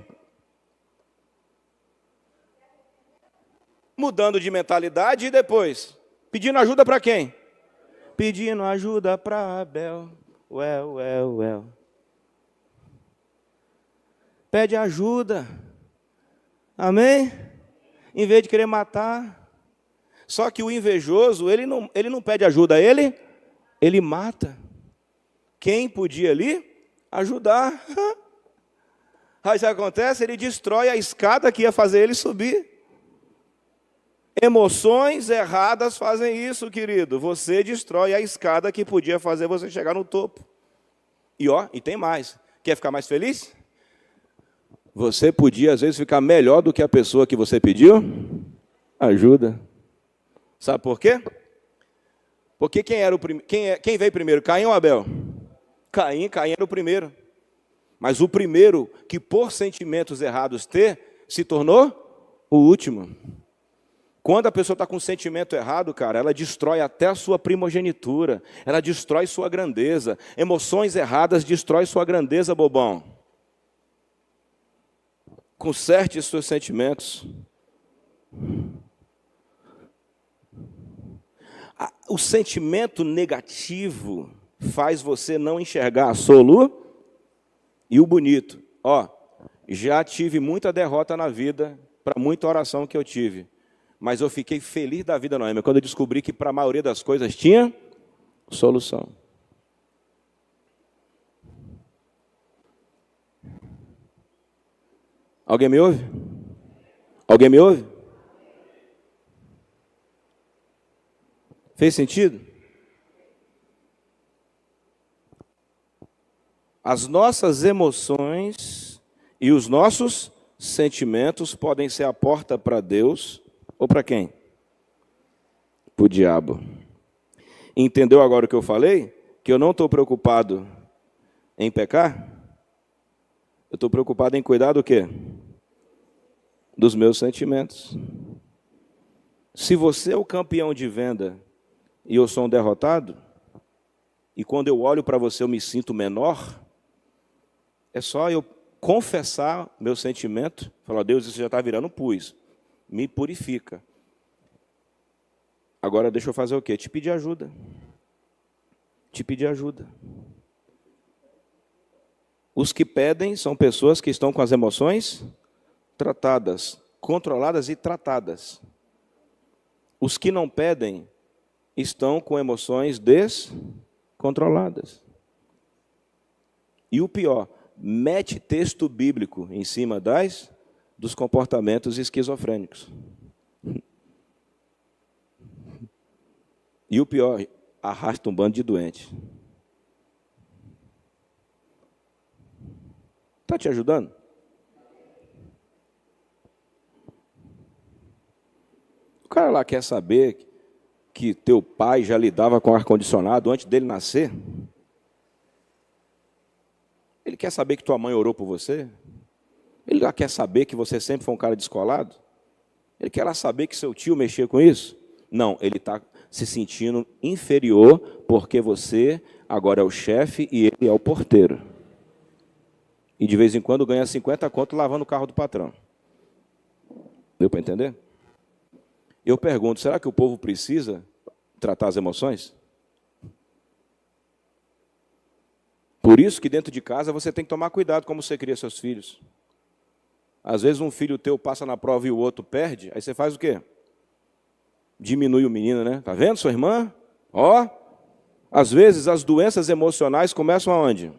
Mudando de mentalidade e depois, pedindo ajuda para quem? Pedindo ajuda para Abel. Well. Pede ajuda. Amém? Em vez de querer matar. Só que o invejoso, ele não pede ajuda, ele mata. Quem podia ali ajudar? Aí já acontece, ele destrói a escada que ia fazer ele subir. Emoções erradas fazem isso, querido. Você destrói a escada que podia fazer você chegar no topo. E tem mais. Quer ficar mais feliz? Você podia, às vezes, ficar melhor do que a pessoa que você pediu ajuda. Sabe por quê? Porque quem veio primeiro, Caim ou Abel? Caim era o primeiro. Mas o primeiro que, por sentimentos errados se tornou o último. Quando a pessoa está com um sentimento errado, cara, ela destrói até a sua primogenitura. Ela destrói sua grandeza. Emoções erradas destrói sua grandeza, bobão. Conserte os seus sentimentos. O sentimento negativo faz você não enxergar a solução e o bonito. Já tive muita derrota na vida, para muita oração que eu tive. Mas eu fiquei feliz da vida, Noêmia, quando eu descobri que para a maioria das coisas tinha solução. Alguém me ouve? Alguém me ouve? Fez sentido? As nossas emoções e os nossos sentimentos podem ser a porta para Deus ou para quem? Para o diabo. Entendeu agora o que eu falei? Que eu não estou preocupado em pecar? Eu estou preocupado em cuidar do quê? Dos meus sentimentos. Se você é o campeão de venda e eu sou um derrotado, e quando eu olho para você eu me sinto menor, é só eu confessar meu sentimento, falar, Deus, isso já está virando pus, me purifica. Agora deixa eu fazer o quê? Te pedir ajuda. Te pedir ajuda. Os que pedem são pessoas que estão com as emoções tratadas, controladas e tratadas. Os que não pedem estão com emoções descontroladas. E o pior, mete texto bíblico em cima dos comportamentos esquizofrênicos. E o pior, arrasta um bando de doentes. Está te ajudando? O cara lá quer saber que teu pai já lidava com ar-condicionado antes dele nascer? Ele quer saber que tua mãe orou por você? Ele lá quer saber que você sempre foi um cara descolado? Ele quer lá saber que seu tio mexia com isso? Não, ele está se sentindo inferior porque você agora é o chefe e ele é o porteiro. E de vez em quando ganha 50 conto lavando o carro do patrão. Deu para entender? Eu pergunto, será que o povo precisa tratar as emoções? Por isso que dentro de casa você tem que tomar cuidado como você cria seus filhos. Às vezes um filho teu passa na prova e o outro perde, aí você faz o quê? Diminui o menino, né? Tá vendo, sua irmã? Ó, às vezes as doenças emocionais começam aonde?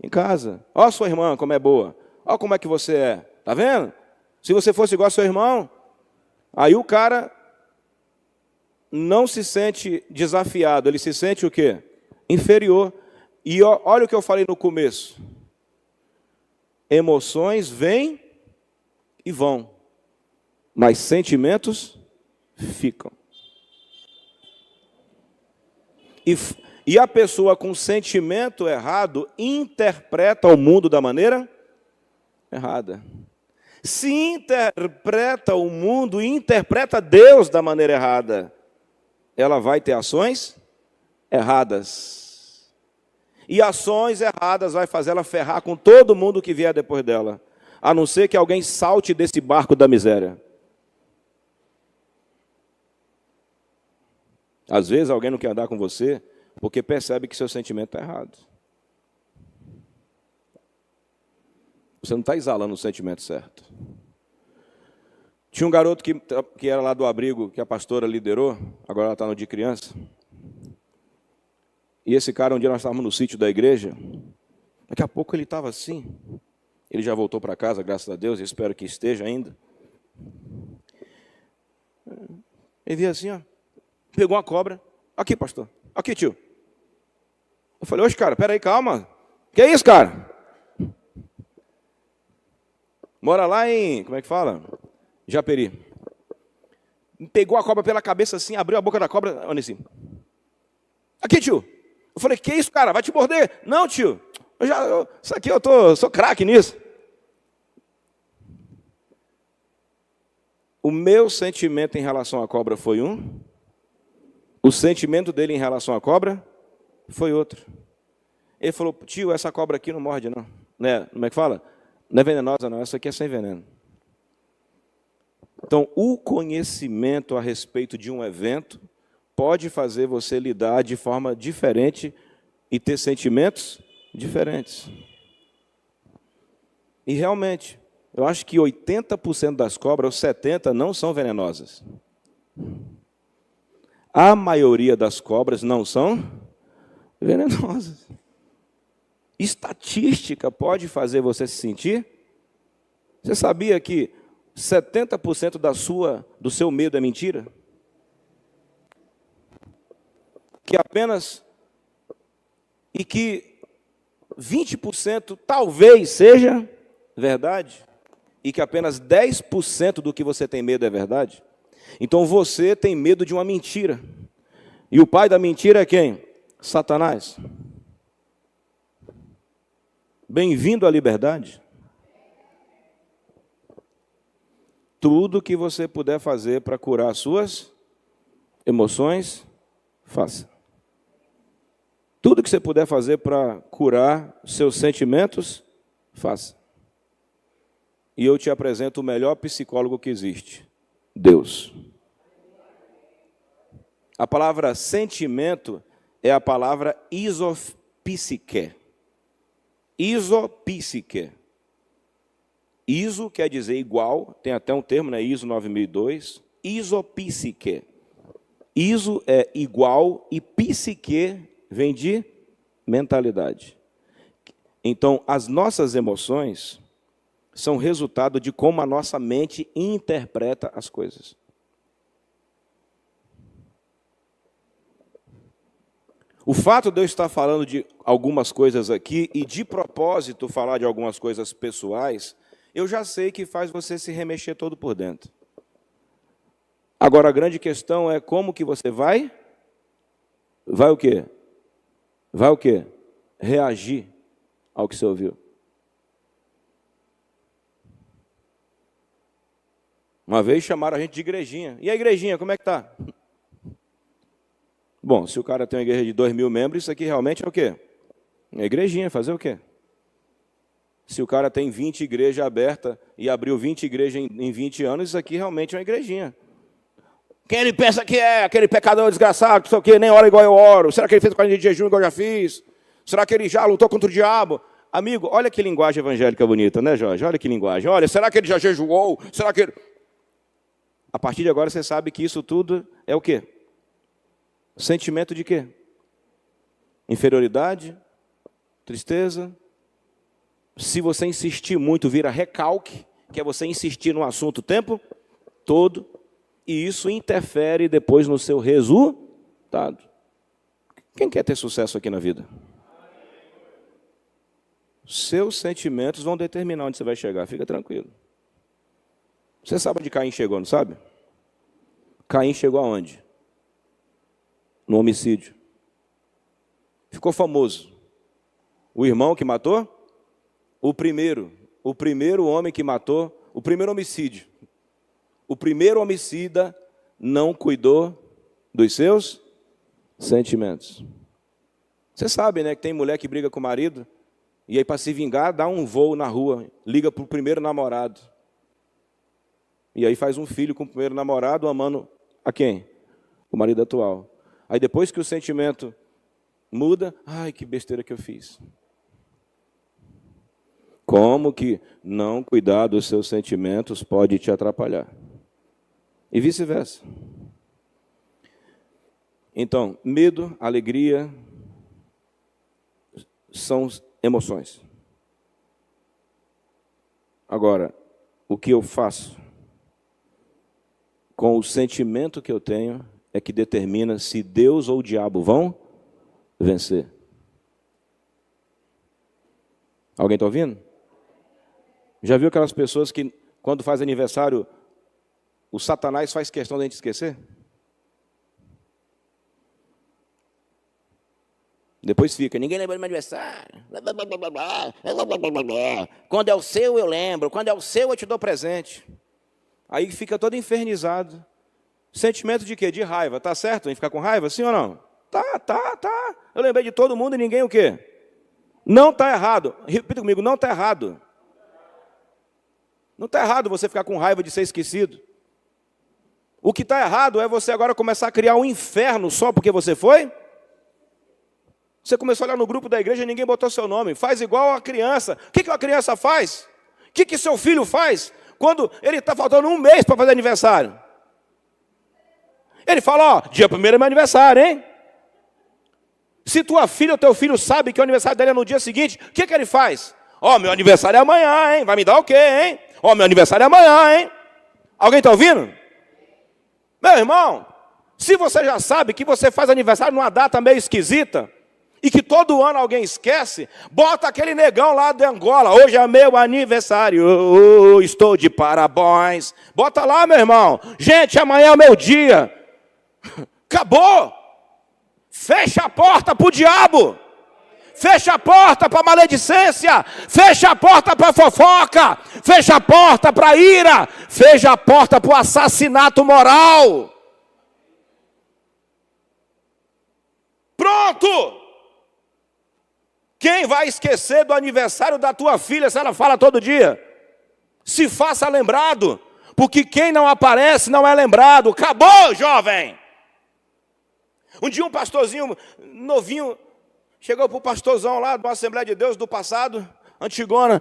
Em casa. Ó, sua irmã, como é boa. Ó, como é que você é. Tá vendo? Se você fosse igual ao seu irmão, aí o cara não se sente desafiado, ele se sente o quê? Inferior. E olha o que eu falei no começo. Emoções vêm e vão, mas sentimentos ficam. E a pessoa com sentimento errado interpreta o mundo da maneira errada. Se interpreta o mundo e interpreta Deus da maneira errada, ela vai ter ações erradas. E ações erradas vai fazer ela ferrar com todo mundo que vier depois dela, a não ser que alguém salte desse barco da miséria. Às vezes alguém não quer andar com você porque percebe que seu sentimento está errado. Você não está exalando o sentimento certo. Tinha um garoto que era lá do abrigo, que a pastora liderou, agora ela está no de criança. E esse cara, um dia nós estávamos no sítio da igreja, daqui a pouco ele estava assim. Ele já voltou para casa, graças a Deus, eu espero que esteja ainda. Ele veio assim, ó, pegou uma cobra. Aqui, pastor. Aqui, tio. Eu falei, oxe, cara, peraí, calma. Que é isso, cara? Mora lá em, como é que fala? Japeri. Pegou a cobra pela cabeça assim, abriu a boca da cobra, olha assim. Aqui, tio. Eu falei, que isso, cara? Vai te morder? Não, tio. Isso aqui sou craque nisso. O meu sentimento em relação à cobra foi um. O sentimento dele em relação à cobra foi outro. Ele falou, tio, essa cobra aqui não morde, não. Né? Como é que fala? Não é venenosa, não. Essa aqui é sem veneno. Então, o conhecimento a respeito de um evento pode fazer você lidar de forma diferente e ter sentimentos diferentes. E realmente, eu acho que 80% das cobras, ou 70%, não são venenosas. A maioria das cobras não são venenosas. Estatística pode fazer você se sentir? Você sabia que 70% do seu medo é mentira? que apenas e que 20% talvez seja verdade e que apenas 10% do que você tem medo é verdade? Então você tem medo de uma mentira. E o pai da mentira é quem? Satanás. Bem-vindo à liberdade. Tudo que você puder fazer para curar as suas emoções, faça. Tudo que você puder fazer para curar seus sentimentos, faça. E eu te apresento o melhor psicólogo que existe, Deus. A palavra sentimento é a palavra isopsique. Isopsique. Iso quer dizer igual, tem até um termo, né? ISO 9002. Isopsique. Iso é igual e psique vem de mentalidade. Então, as nossas emoções são resultado de como a nossa mente interpreta as coisas. O fato de eu estar falando de algumas coisas aqui e de propósito falar de algumas coisas pessoais, eu já sei que faz você se remexer todo por dentro. Agora, a grande questão é como que você vai? Vai o quê? Vai o quê? Reagir ao que você ouviu. Uma vez chamaram a gente de igrejinha. E a igrejinha, como é que está? Bom, se o cara tem uma igreja de 2.000 membros, isso aqui realmente é o quê? É igrejinha, fazer o quê? Se o cara tem 20 igrejas abertas e abriu 20 igrejas em 20 anos, isso aqui realmente é uma igrejinha. Quem ele pensa que é? Aquele pecador desgraçado, que sei o quê, nem ora igual eu oro. Será que ele fez 40 dias de jejum igual eu já fiz? Será que ele já lutou contra o diabo? Amigo, olha que linguagem evangélica bonita, né, Jorge? Olha que linguagem. Olha, será que ele já jejuou? Será que ele... A partir de agora você sabe que isso tudo é o quê? Sentimento de quê? Inferioridade? Tristeza? Se você insistir muito, vira recalque, que é você insistir no assunto o tempo todo, e isso interfere depois no seu resultado. Quem quer ter sucesso aqui na vida? Seus sentimentos vão determinar onde você vai chegar, fica tranquilo. Você sabe onde Caim chegou, não sabe? Caim chegou aonde? No homicídio. Ficou famoso. O irmão que matou? O primeiro homem que matou, o primeiro homicídio. O primeiro homicida não cuidou dos seus sentimentos. Você sabe, né, que tem mulher que briga com o marido, e aí para se vingar, dá um voo na rua, liga para o primeiro namorado. E aí faz um filho com o primeiro namorado, amando a quem? O marido atual. Aí depois que o sentimento muda, ai, que besteira que eu fiz. Como que não cuidar dos seus sentimentos pode te atrapalhar? E vice-versa. Então, medo, alegria, são emoções. Agora, o que eu faço com o sentimento que eu tenho é que determina se Deus ou o diabo vão vencer. Alguém está ouvindo? Já viu aquelas pessoas que, quando faz aniversário, o Satanás faz questão de a gente esquecer? Depois fica, ninguém lembra do meu aniversário. Quando é o seu, eu lembro. Quando é o seu, eu te dou presente. Aí fica todo infernizado. Sentimento de quê? De raiva. Tá certo? A gente ficar com raiva, sim ou não? Tá. Eu lembrei de todo mundo e ninguém o quê? Não está errado. Repita comigo, não está errado. Não está errado você ficar com raiva de ser esquecido. O que está errado é você agora começar a criar um inferno só porque você foi. Você começou a olhar no grupo da igreja e ninguém botou seu nome. Faz igual a criança. O que uma criança faz? O que seu filho faz quando ele está faltando um mês para fazer aniversário? Ele fala, ó, dia 1º é meu aniversário, hein? Se tua filha ou teu filho sabe que o aniversário dele é no dia seguinte, o que ele faz? Ó, meu aniversário é amanhã, hein? Vai me dar o quê, hein? Ó, meu aniversário é amanhã, hein? Alguém está ouvindo? Meu irmão, Se você já sabe que você faz aniversário numa data meio esquisita, e que todo ano alguém esquece, bota aquele negão lá de Angola, hoje é meu aniversário, estou de parabéns. Bota lá, meu irmão. Gente, amanhã é o meu dia. Acabou. Fecha a porta para o diabo. Fecha a porta para a maledicência. Fecha a porta para a fofoca. Fecha a porta para a ira. Fecha a porta para o assassinato moral. Pronto! Quem vai esquecer do aniversário da tua filha se ela fala todo dia? Se faça lembrado, porque quem não aparece não é lembrado. Acabou, jovem! Um dia um pastorzinho novinho chegou para o pastorzão lá de uma Assembleia de Deus do passado, antigona.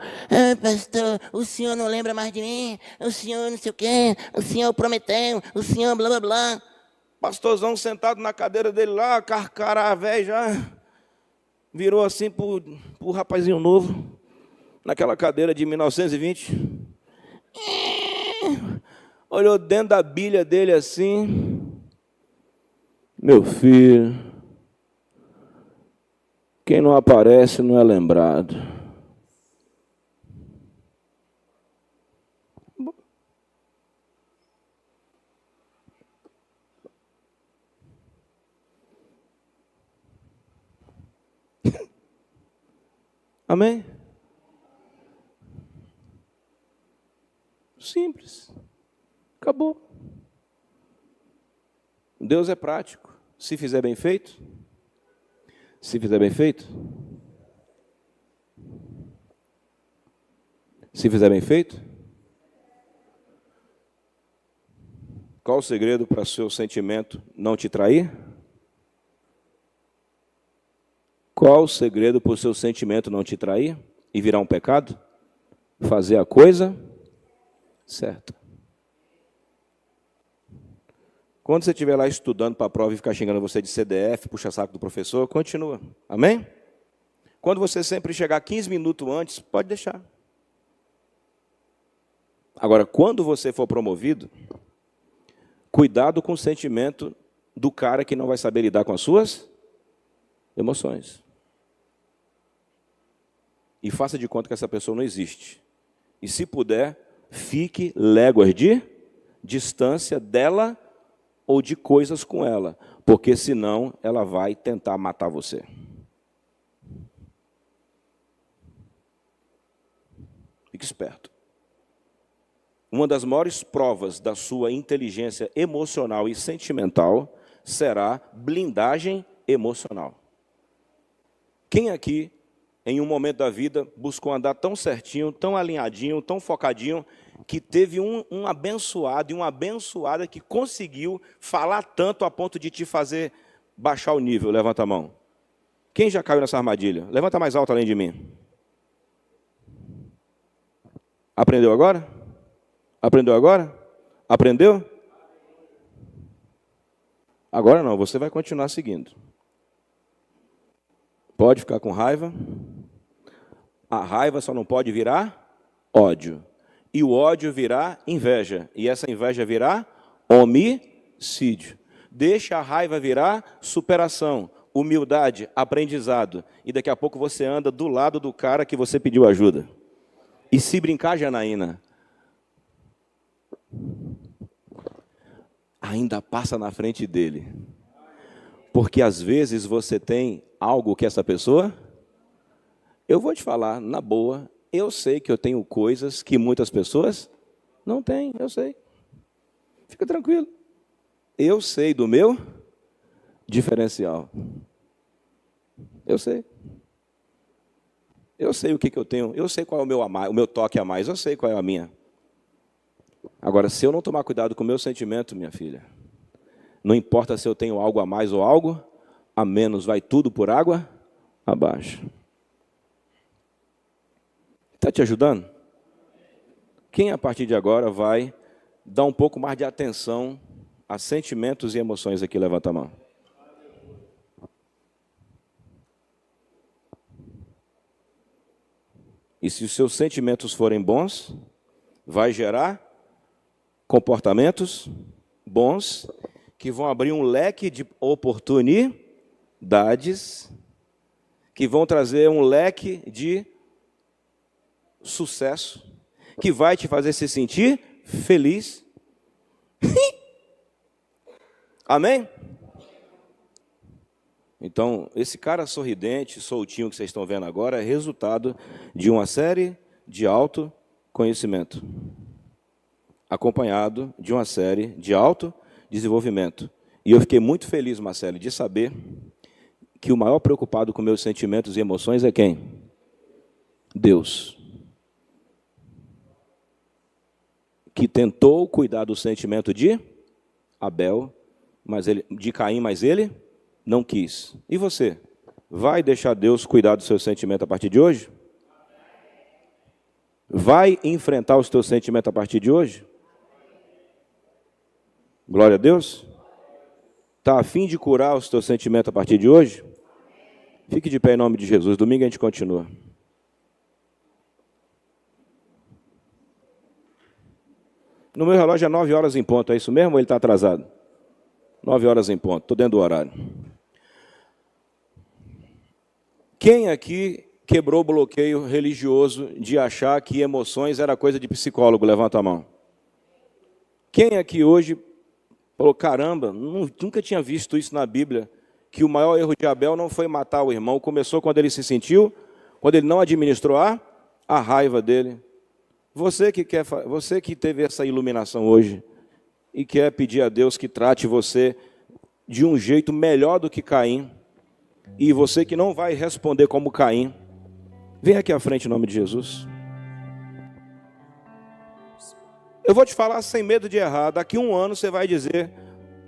Pastor, o senhor não lembra mais de mim? O senhor não sei o quê, o senhor prometeu, o senhor blá blá blá. Pastorzão sentado na cadeira dele lá, carcará velho já, virou assim pro rapazinho novo, naquela cadeira de 1920. Olhou dentro da bilha dele assim. Meu filho, quem não aparece não é lembrado. Amém? Simples. Acabou. Deus é prático. Se fizer bem feito, se fizer bem feito, se fizer bem feito, qual o segredo para o seu sentimento não te trair? Qual o segredo para o seu sentimento não te trair e virar um pecado? Fazer a coisa certa. Quando você estiver lá estudando para a prova e ficar xingando você de CDF, puxa saco do professor, continua. Amém? Quando você sempre chegar 15 minutos antes, pode deixar. Agora, quando você for promovido, cuidado com o sentimento do cara que não vai saber lidar com as suas emoções. E faça de conta que essa pessoa não existe. E se puder, fique léguas de distância dela ou de coisas com ela, porque senão ela vai tentar matar você. Fique esperto. Uma das maiores provas da sua inteligência emocional e sentimental será blindagem emocional. Quem aqui, em um momento da vida, buscou andar tão certinho, tão alinhadinho, tão focadinho, que teve um abençoado e uma abençoada que conseguiu falar tanto a ponto de te fazer baixar o nível? Levanta a mão. Quem já caiu nessa armadilha? Levanta mais alto além de mim. Aprendeu agora? Aprendeu agora? Aprendeu? Agora não, você vai continuar seguindo. Pode ficar com raiva. A raiva só não pode virar ódio. E o ódio virá inveja. E essa inveja virá homicídio. Deixa a raiva virar superação, humildade, aprendizado. E daqui a pouco você anda do lado do cara que você pediu ajuda. E se brincar, Janaína, ainda passa na frente dele. Porque às vezes você tem algo que essa pessoa... Eu vou te falar, na boa, eu sei que eu tenho coisas que muitas pessoas não têm, eu sei. Fica tranquilo. Eu sei do meu diferencial. Eu sei. Eu sei o que eu tenho, eu sei qual é o meu toque a mais, eu sei qual é a minha. Agora, se eu não tomar cuidado com o meu sentimento, minha filha, não importa se eu tenho algo a mais ou algo a menos, vai tudo por água abaixo. Está te ajudando? Quem a partir de agora vai dar um pouco mais de atenção a sentimentos e emoções aqui? Levanta a mão. E se os seus sentimentos forem bons, vai gerar comportamentos bons que vão abrir um leque de oportunidades, que vão trazer um leque de sucesso, que vai te fazer se sentir feliz. Amém? Então, esse cara sorridente, soltinho que vocês estão vendo agora, é resultado de uma série de autoconhecimento, acompanhado de uma série de autodesenvolvimento. E eu fiquei muito feliz, Marcelo, de saber que o maior preocupado com meus sentimentos e emoções é quem? Deus. Que tentou cuidar do sentimento de Abel, de Caim, mas ele não quis. E você? Vai deixar Deus cuidar do seu sentimento a partir de hoje? Vai enfrentar os teus sentimentos a partir de hoje? Glória a Deus. Está a fim de curar os teus sentimentos a partir de hoje? Fique de pé em nome de Jesus. Domingo a gente continua. No meu relógio é 9 horas em ponto. É isso mesmo ou ele está atrasado? 9 horas em ponto. Estou dentro do horário. Quem aqui quebrou o bloqueio religioso de achar que emoções era coisa de psicólogo? Levanta a mão. Quem aqui hoje falou, caramba, nunca tinha visto isso na Bíblia, que o maior erro de Abel não foi matar o irmão, começou quando ele se sentiu, quando ele não administrou a raiva dele. Você que teve essa iluminação hoje e quer pedir a Deus que trate você de um jeito melhor do que Caim, e você que não vai responder como Caim, vem aqui à frente em nome de Jesus. Eu vou te falar sem medo de errar. Daqui a um ano você vai dizer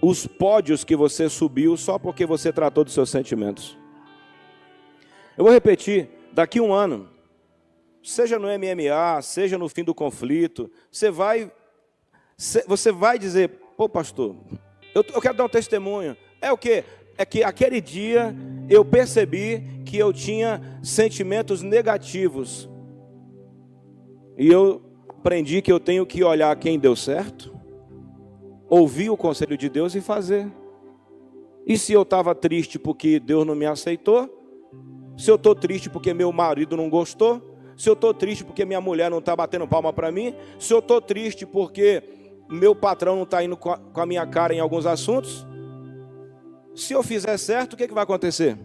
os pódios que você subiu só porque você tratou dos seus sentimentos. Eu vou repetir. Daqui a um ano, seja no MMA, seja no fim do conflito, você vai dizer, pô pastor, eu quero dar um testemunho. É o quê? É que aquele dia eu percebi que eu tinha sentimentos negativos. E eu aprendi que eu tenho que olhar quem deu certo, ouvir o conselho de Deus e fazer. E se eu estava triste porque Deus não me aceitou, se eu estou triste porque meu marido não gostou, se eu estou triste porque minha mulher não está batendo palma para mim, se eu estou triste porque meu patrão não está indo com a minha cara em alguns assuntos, se eu fizer certo, o que vai acontecer?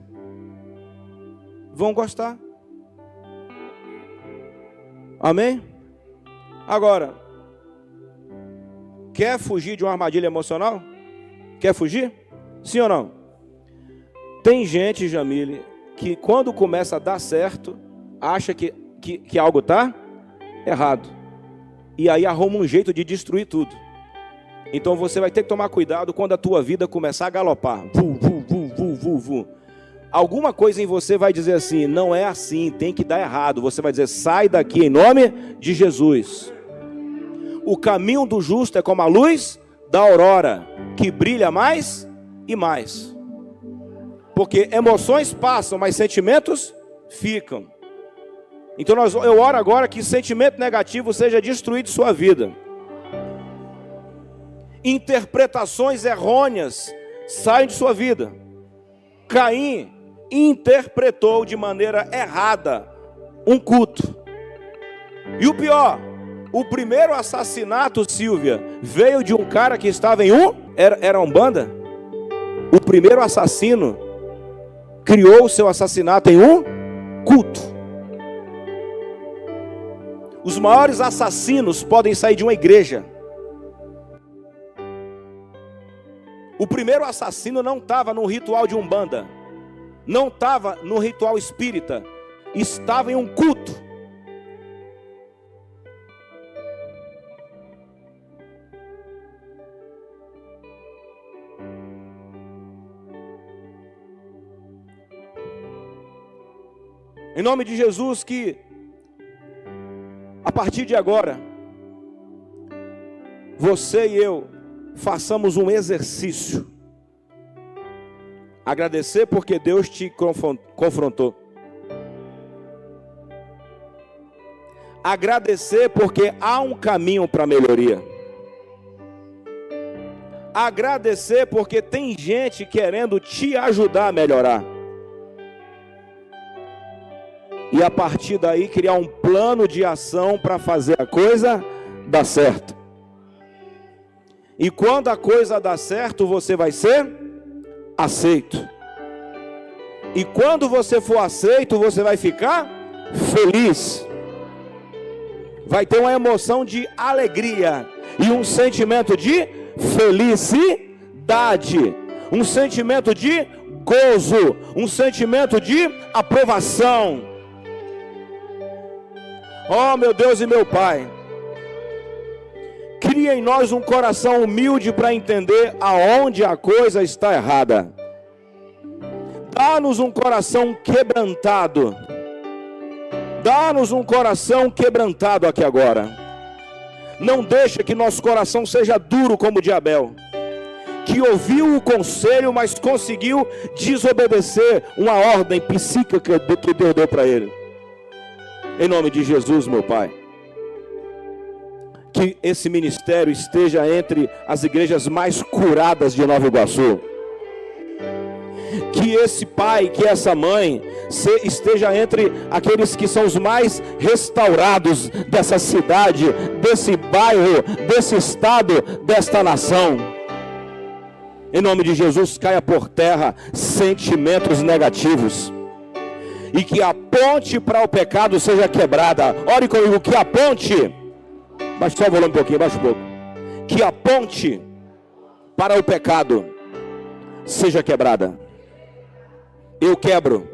Vão gostar. Amém? Agora, quer fugir de uma armadilha emocional? Quer fugir? Sim ou não? Tem gente, Jamile, que quando começa a dar certo, acha que algo está errado. E aí arruma um jeito de destruir tudo. Então você vai ter que tomar cuidado quando a tua vida começar a galopar. Alguma coisa em você vai dizer assim, não é assim, tem que dar errado. Você vai dizer, sai daqui em nome de Jesus. O caminho do justo é como a luz da aurora, que brilha mais e mais. Porque emoções passam, mas sentimentos ficam. Então eu oro agora que sentimento negativo seja destruído de sua vida. Interpretações errôneas saem de sua vida. Caim interpretou de maneira errada um culto. E o pior, o primeiro assassinato, Silvia, veio de um cara que estava em era Umbanda. O primeiro assassino criou o seu assassinato em um culto. Os maiores assassinos podem sair de uma igreja. O primeiro assassino não estava no ritual de Umbanda, não estava no ritual espírita, estava em um culto. Em nome de Jesus, que a partir de agora, você e eu façamos um exercício. Agradecer porque Deus te confrontou. Agradecer porque há um caminho para melhoria. Agradecer porque tem gente querendo te ajudar a melhorar. E a partir daí criar um plano de ação para fazer a coisa dar certo. E quando a coisa dá certo, você vai ser aceito. E quando você for aceito, você vai ficar feliz. Vai ter uma emoção de alegria e um sentimento de felicidade, um sentimento de gozo, um sentimento de aprovação. Oh, meu Deus e meu Pai, cria em nós um coração humilde para entender aonde a coisa está errada. Dá-nos um coração quebrantado. Dá-nos um coração quebrantado aqui agora. Não deixa que nosso coração seja duro como o de Abel, que ouviu o conselho, mas conseguiu desobedecer uma ordem psíquica que Deus deu para ele. Em nome de Jesus, meu Pai, que esse ministério esteja entre as igrejas mais curadas de Nova Iguaçu. Que esse pai, que essa mãe esteja entre aqueles que são os mais restaurados dessa cidade, desse bairro, desse estado, desta nação. Em nome de Jesus, caia por terra sentimentos negativos. E que a ponte para o pecado seja quebrada. Ore comigo, que a ponte... Baixa só o volume um pouquinho, baixa um pouco. Que a ponte para o pecado seja quebrada. Eu quebro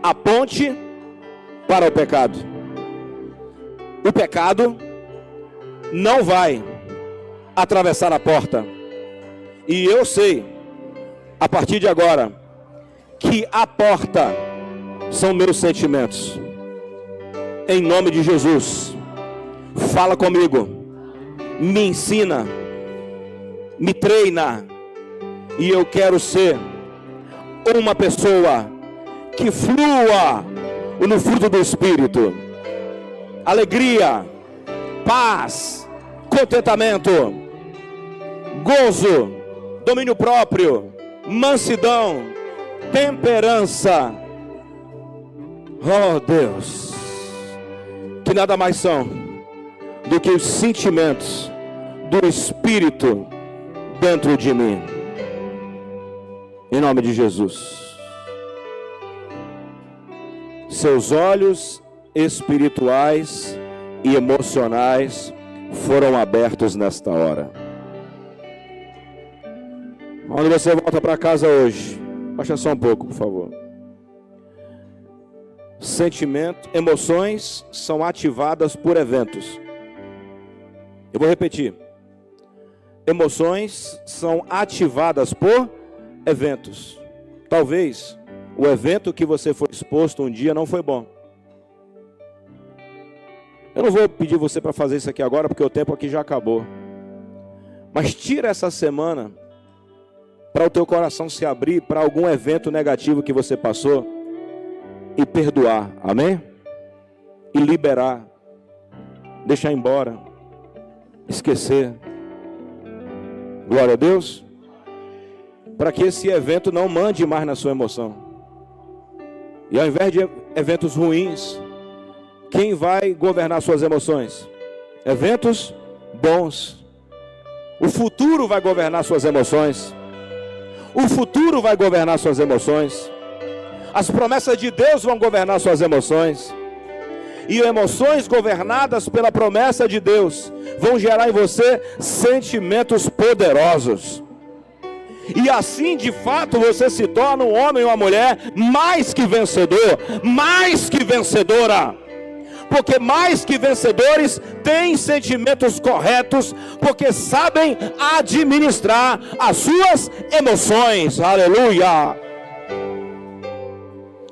a ponte para o pecado. O pecado não vai atravessar a porta. E eu sei, a partir de agora, que a porta são meus sentimentos. Em nome de Jesus, fala comigo, me ensina, me treina, e eu quero ser uma pessoa que flua no fruto do Espírito: alegria, paz, contentamento, gozo, domínio próprio, mansidão, temperança. Oh Deus, que nada mais são do que os sentimentos do Espírito dentro de mim. Em nome de Jesus. Seus olhos espirituais e emocionais foram abertos nesta hora. Onde você volta para casa hoje? Baixa só um pouco, por favor. Emoções são ativadas por eventos. Eu vou repetir. Emoções são ativadas por eventos. Talvez o evento que você foi exposto um dia não foi bom. Eu não vou pedir você para fazer isso aqui agora, porque o tempo aqui já acabou. Mas tira essa semana para o teu coração se abrir para algum evento negativo que você passou e perdoar, amém? E liberar, deixar embora, esquecer. Glória a Deus. Para que esse evento não mande mais na sua emoção. E ao invés de eventos ruins, quem vai governar suas emoções? Eventos bons. O futuro vai governar suas emoções. O futuro vai governar suas emoções. As promessas de Deus vão governar suas emoções. E emoções governadas pela promessa de Deus vão gerar em você sentimentos poderosos. E assim, de fato, você se torna um homem ou uma mulher mais que vencedor, mais que vencedora. Porque mais que vencedores têm sentimentos corretos, porque sabem administrar as suas emoções. Aleluia!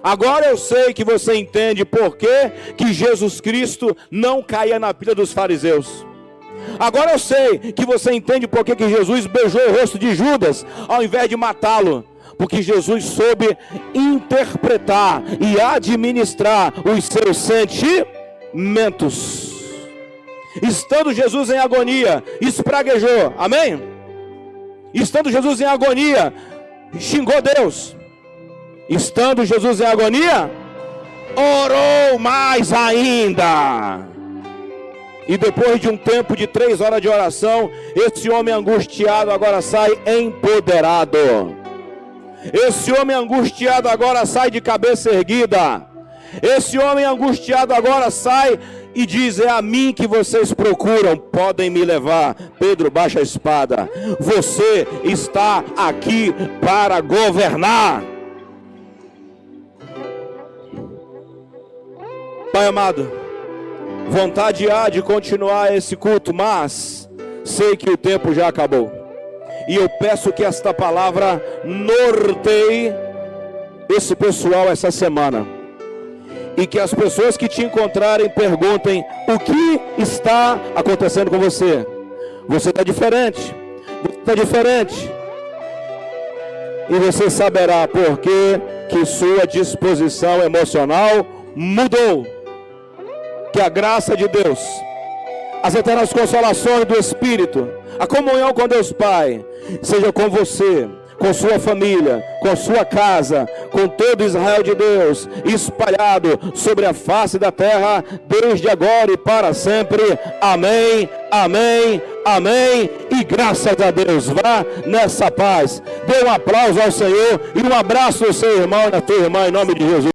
Agora eu sei que você entende por que Jesus Cristo não caía na pilha dos fariseus. Agora eu sei que você entende por que Jesus beijou o rosto de Judas ao invés de matá-lo. Porque Jesus soube interpretar e administrar os seus sentimentos. Estando Jesus em agonia, espraguejou, amém? Estando Jesus em agonia, xingou Deus. Estando Jesus em agonia, orou mais ainda. E depois de um tempo de 3 horas de oração, esse homem angustiado agora sai empoderado. Esse homem angustiado agora sai de cabeça erguida. Esse homem angustiado agora sai e diz: é a mim que vocês procuram, podem me levar. Pedro, baixa a espada. Você está aqui para governar. Pai amado, vontade há de continuar esse culto, mas sei que o tempo já acabou. E eu peço que esta palavra norteie esse pessoal essa semana. E que as pessoas que te encontrarem perguntem: o que está acontecendo com você? Você está diferente. Você está diferente. E você saberá por que sua disposição emocional mudou. Que a graça de Deus, as eternas consolações do Espírito, a comunhão com Deus Pai, seja com você, com sua família, com sua casa, com todo Israel de Deus, espalhado sobre a face da terra, desde agora e para sempre. Amém, amém, amém, e graças a Deus. Vá nessa paz. Dê um aplauso ao Senhor e um abraço ao seu irmão e à tua irmã, em nome de Jesus.